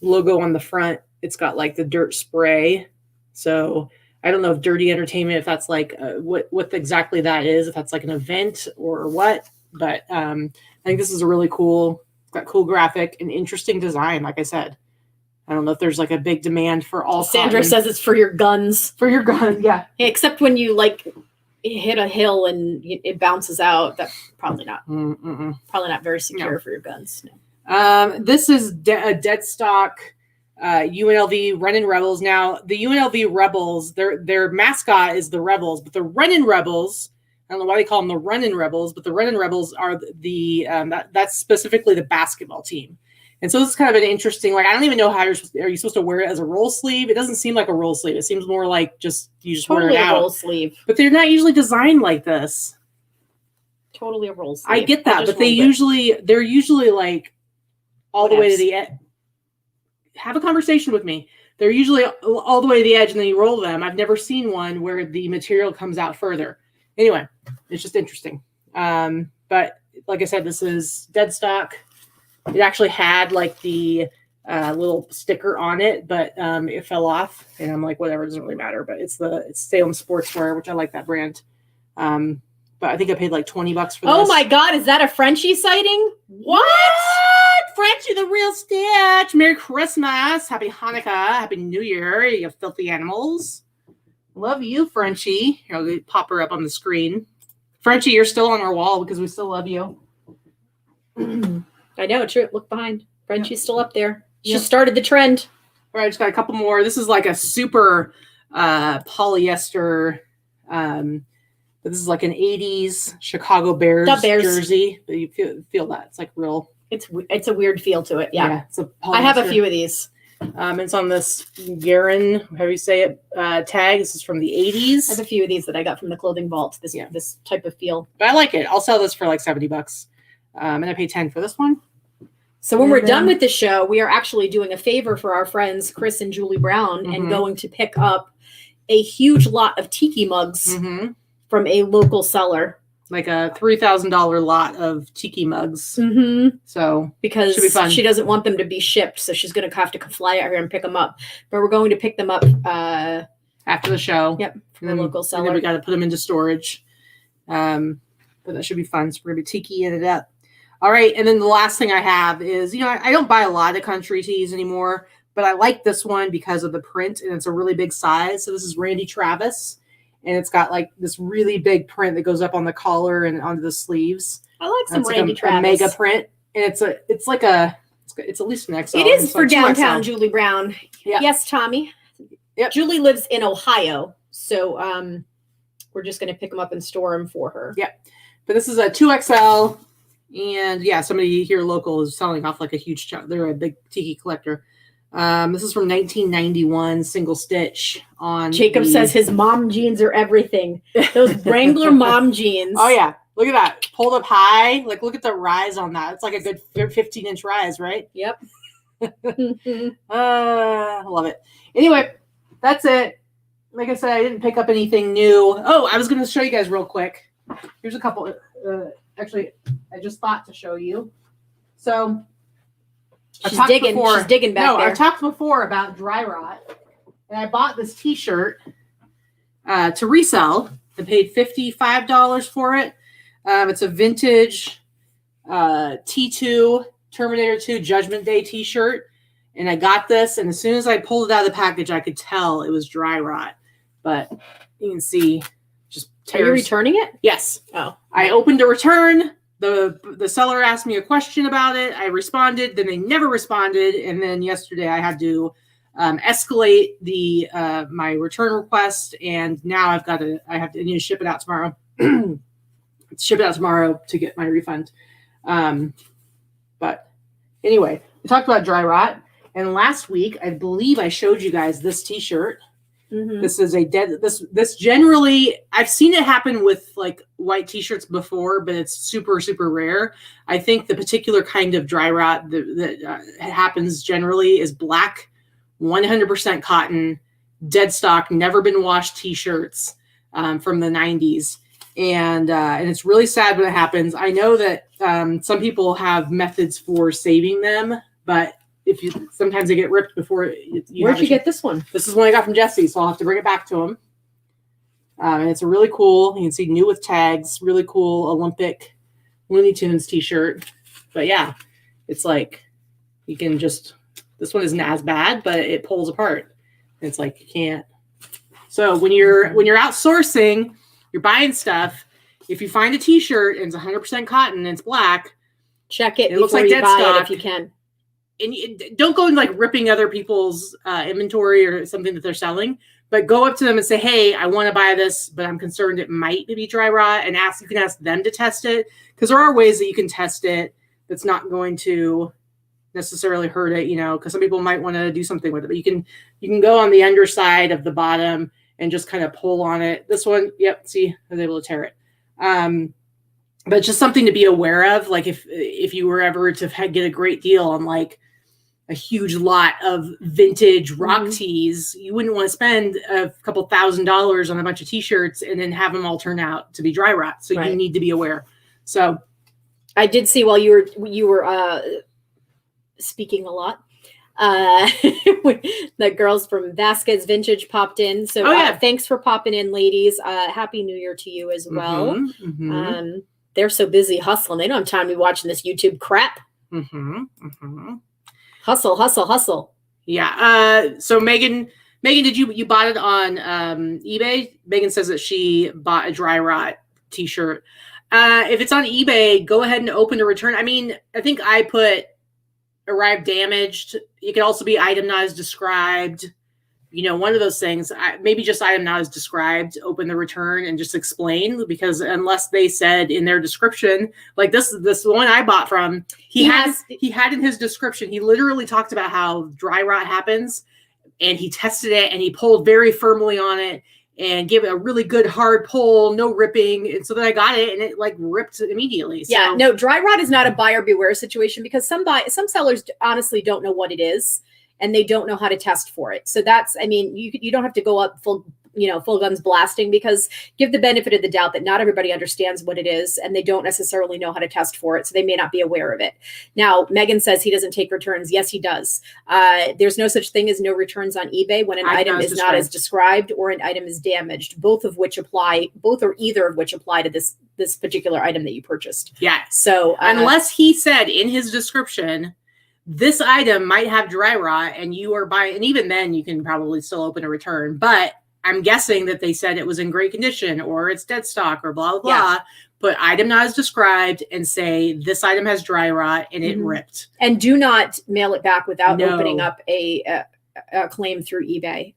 logo on the front, it's got like the dirt spray. So I don't know if Dirty Entertainment, if that's like what exactly that is, if that's like an event or what. But I think this is a really cool, it's got cool graphic and interesting design. Like I said, I don't know if there's like a big demand for all. Sandra cotton. says it's for your guns. For your gun, yeah. Except when you like hit a hill and it bounces out. That's probably not. Probably not very secure for your guns. No. This is a dead stock. UNLV Runnin' Rebels. Now, the UNLV Rebels, their mascot is the Rebels, but the Runnin' Rebels, I don't know why they call them the Runnin' Rebels, but the Runnin' Rebels are that's specifically the basketball team. And so this is kind of an interesting, like, I don't even know how are you supposed to wear it as a roll sleeve? It doesn't seem like a roll sleeve. It seems more like you just totally wear it out. A roll sleeve. But they're not usually designed like this. Totally a roll sleeve. I get that, but they're usually like all the way to the end. Have a conversation with me. They're usually all the way to the edge and then you roll them. I've never seen one where the material comes out further. Anyway, it's just interesting. But like I said, this is dead stock. It actually had like the little sticker on it, but it fell off. And I'm like, whatever, it doesn't really matter. But it's Salem Sportswear, which I like that brand. But I think I paid like $20 for this. Oh my God, is that a Frenchie sighting? What? Frenchie, the real Stitch. Merry Christmas. Happy Hanukkah. Happy New Year, you filthy animals. Love you, Frenchie. Here, I'll pop her up on the screen. Frenchie, you're still on our wall because we still love you. I know, true. Look behind. Frenchie's still up there. She started the trend. All right, I just got a couple more. This is like a super polyester. But this is like an 80s Chicago Bears jersey. But you feel that. It's like real. It's a weird feel to it. Yeah. It's I have a few of these. It's on this Garen, however you say it, tag. This is from the 80s. I have a few of these that I got from the clothing vault. This type of feel. But I like it. I'll sell this for like $70. And I paid $10 for this one. So when we're done with the show, we are actually doing a favor for our friends Chris and Julie Brown and going to pick up a huge lot of tiki mugs from a local seller. Like a $3,000 lot of tiki mugs. So because should be fun. She doesn't want them to be shipped, so she's going to have to fly out here and pick them up. But we're going to pick them up after the show. Yep, from a local seller. And then we got to put them into storage. But that should be fun. So we're going to be tiki-ing it up. All right, and then the last thing I have is, I don't buy a lot of country tees anymore, but I like this one because of the print, and it's a really big size. So this is Randy Travis. And it's got like this really big print that goes up on the collar and onto the sleeves. I like some Randy Travis. A mega print. And it's at least an XL. It is for downtown Julie Brown. Yep. Yes, Tommy. Yep. Julie lives in Ohio. So we're just going to pick them up and store them for her. Yep. But this is a 2XL. And yeah, somebody here local is selling off like a huge chunk. They're a big tiki collector. This is from 1991, single stitch on. Jacob says his mom jeans are everything. Those Wrangler mom jeans. Oh yeah, look at that, pulled up high. Like look at the rise on that. It's like a good 15-inch rise, right? Yep. I love it. Anyway, that's it. Like I said, I didn't pick up anything new. Oh, I was going to show you guys real quick. Here's a couple. Actually, I just thought to show you. So. She's digging back there. I talked before about dry rot, and I bought this T-shirt to resell and paid $55 for it. It's a vintage T2 Terminator 2 Judgment Day T-shirt, and I got this, and as soon as I pulled it out of the package, I could tell it was dry rot. But you can see just tears. Are you returning it? Yes. Oh, I opened a return. The seller asked me a question about it. I responded. Then they never responded. And then yesterday I had to escalate my return request. And now I need to ship it out tomorrow. Ship it out tomorrow to get my refund. But anyway, we talked about dry rot. And last week, I believe I showed you guys this t-shirt. Mm-hmm. This is this generally, I've seen it happen with like white t-shirts before, but it's super, super rare. I think the particular kind of dry rot that happens generally is black, 100% cotton, dead stock, never been washed t-shirts from the 90s. And it's really sad when it happens. I know that some people have methods for saving them, but sometimes they get ripped before Where'd you get this one? This is one I got from Jesse, so I'll have to bring it back to him. And it's a really cool, you can see new with tags, really cool Olympic Looney Tunes t-shirt. But yeah, it's like you can just, this one isn't as bad, but it pulls apart. It's like you can't. So when you're outsourcing, you're buying stuff. If you find a t-shirt and it's 100% cotton and it's black, check it. It looks like dead stock if you can. And don't go and like ripping other people's inventory or something that they're selling, but go up to them and say, hey, I want to buy this, but I'm concerned it might be dry rot, and you can ask them to test it, because there are ways that you can test it that's not going to necessarily hurt it, because some people might want to do something with it, but you can go on the underside of the bottom and just kind of pull on it. This one, yep, see, I was able to tear it. But just something to be aware of, like if you were ever to get a great deal on like a huge lot of vintage rock tees, you wouldn't want to spend a couple $1,000s on a bunch of t-shirts and then have them all turn out to be dry rot. So you need to be aware. So I did see while you were speaking a lot, the girls from Vasquez Vintage popped in. So thanks for popping in, ladies. Happy New Year to you as well. They're so busy hustling. They don't have time to be watching this YouTube crap. Hustle, hustle, hustle. Yeah. So Megan, did you bought it on eBay? Megan says that she bought a dry rot t-shirt. If it's on eBay, go ahead and open a return. I mean, I think I put arrived damaged. It could also be item not as described. One of those things. Maybe just item not as described. Open the return and just explain, because unless they said in their description, like this one I bought from, he had in his description, he literally talked about how dry rot happens, and he tested it and he pulled very firmly on it and gave it a really good hard pull, no ripping. And so then I got it and it like ripped immediately. So. Yeah, no, dry rot is not a buyer beware situation, because some sellers honestly don't know what it is, and they don't know how to test for it. So that's, I mean, you don't have to go up full guns blasting, because give the benefit of the doubt that not everybody understands what it is, and they don't necessarily know how to test for it. So they may not be aware of it. Now, Megan says he doesn't take returns. Yes, he does. There's no such thing as no returns on eBay when an item is not as described or an item is damaged, both or either of which apply to this particular item that you purchased. Yeah. So unless he said in his description, this item might have dry rot and you are buying, and even then you can probably still open a return, but I'm guessing that they said it was in great condition or it's dead stock or blah, blah, blah. Put item not as described and say this item has dry rot and it ripped. And do not mail it back without opening up a claim through eBay.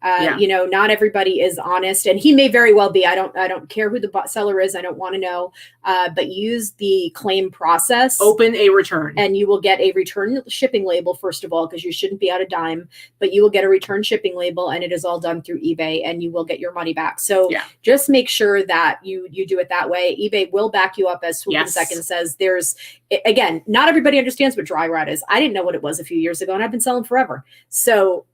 Not everybody is honest, and he may very well be. I don't care who the seller is. I don't want to know. But use the claim process. Open a return, and you will get a return shipping label, first of all, because you shouldn't be out a dime. But you will get a return shipping label, and it is all done through eBay, and you will get your money back. So just make sure that you do it that way. eBay will back you up, as Swoop Second says. Again, not everybody understands what dry rot is. I didn't know what it was a few years ago, and I've been selling forever. So.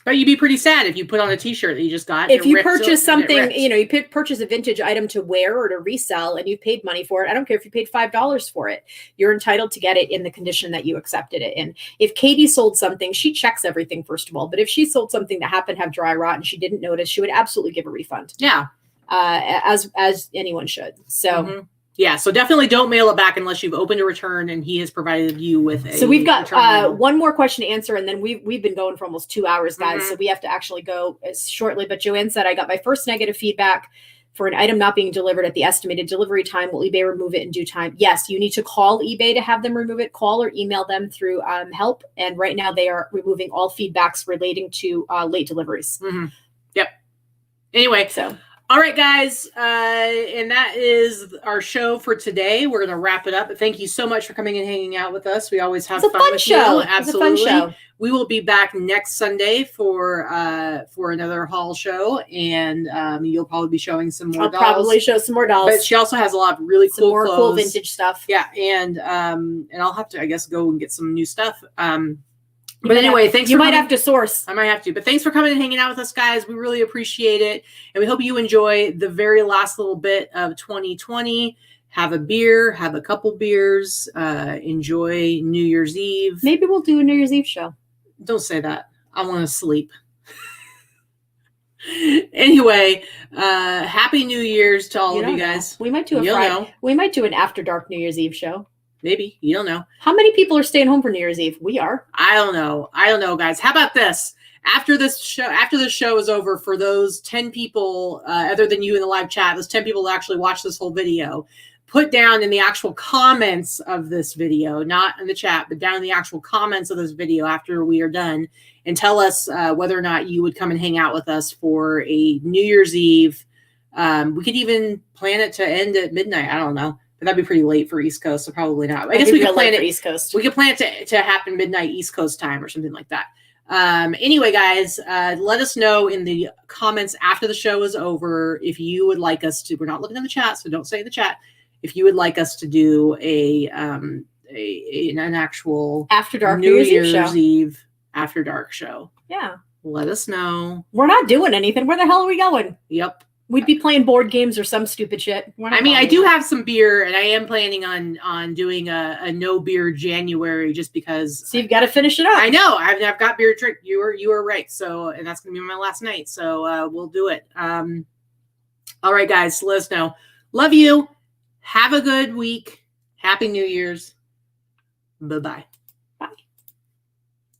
But you'd be pretty sad if you put on a t-shirt that you just got. If you purchase something, you purchase a vintage item to wear or to resell and you paid money for it. I don't care if you paid $5 for it. You're entitled to get it in the condition that you accepted it in. If Katy sold something, she checks everything, first of all. But if she sold something that happened to have dry rot and she didn't notice, she would absolutely give a refund. Yeah. As anyone should. So. Yeah, so definitely don't mail it back unless you've opened a return and he has provided you with a. So we've got one more question to answer, and then we've been going for almost 2 hours, guys. So we have to actually go shortly. But Joanne said, I got my first negative feedback for an item not being delivered at the estimated delivery time. Will eBay remove it in due time? Yes, you need to call eBay to have them remove it. Call or email them through help. And right now they are removing all feedbacks relating to late deliveries. Yep. Anyway, so. All right, guys. And that is our show for today. We're going to wrap it up. But thank you so much for coming and hanging out with us. We always have fun with you. Absolutely. It's a fun show. We will be back next Sunday for another haul show. And you'll probably be showing some more dolls. I'll probably show some more dolls. But she also has a lot of really cool clothes. Cool vintage stuff. Yeah. And I'll have to, I guess, go and get some new stuff. But anyway, thanks. You might have to source. I might have to. But thanks for coming and hanging out with us, guys. We really appreciate it. And we hope you enjoy the very last little bit of 2020. Have a beer, have a couple beers, enjoy New Year's Eve. Maybe we'll do a New Year's Eve show. Don't say that. I want to sleep. Anyway, happy New Year's to all of you guys. We might do a Friday. We might do an after dark New Year's Eve show. Maybe. You don't know. How many people are staying home for New Year's Eve? We are. I don't know, guys. How about this? After this show is over, for those 10 people, other than you in the live chat, those 10 people that actually watch this whole video, put down in the actual comments of this video, not in the chat, but down in the actual comments of this video after we are done, and tell us whether or not you would come and hang out with us for a New Year's Eve. We could even plan it to end at midnight. I don't know. But that'd be pretty late for East Coast, so probably not. I guess we could plan it East Coast. We could plan it to happen midnight East Coast time or something like that. Anyway, guys, let us know in the comments after the show is over if you would like us to. We're not looking in the chat, so don't say in the chat. If you would like us to do an actual after dark New Year's Eve after dark show. Yeah. Let us know. We're not doing anything. Where the hell are we going? Yep. We'd be playing board games or some stupid shit. I mean, I do have some beer, and I am planning on doing a no beer January just because. So you've got to finish it up. I know. I've got beer to drink. You were right. So, and that's gonna be my last night. So we'll do it. All right, guys. Let us know. Love you. Have a good week. Happy New Year's. Bye-bye.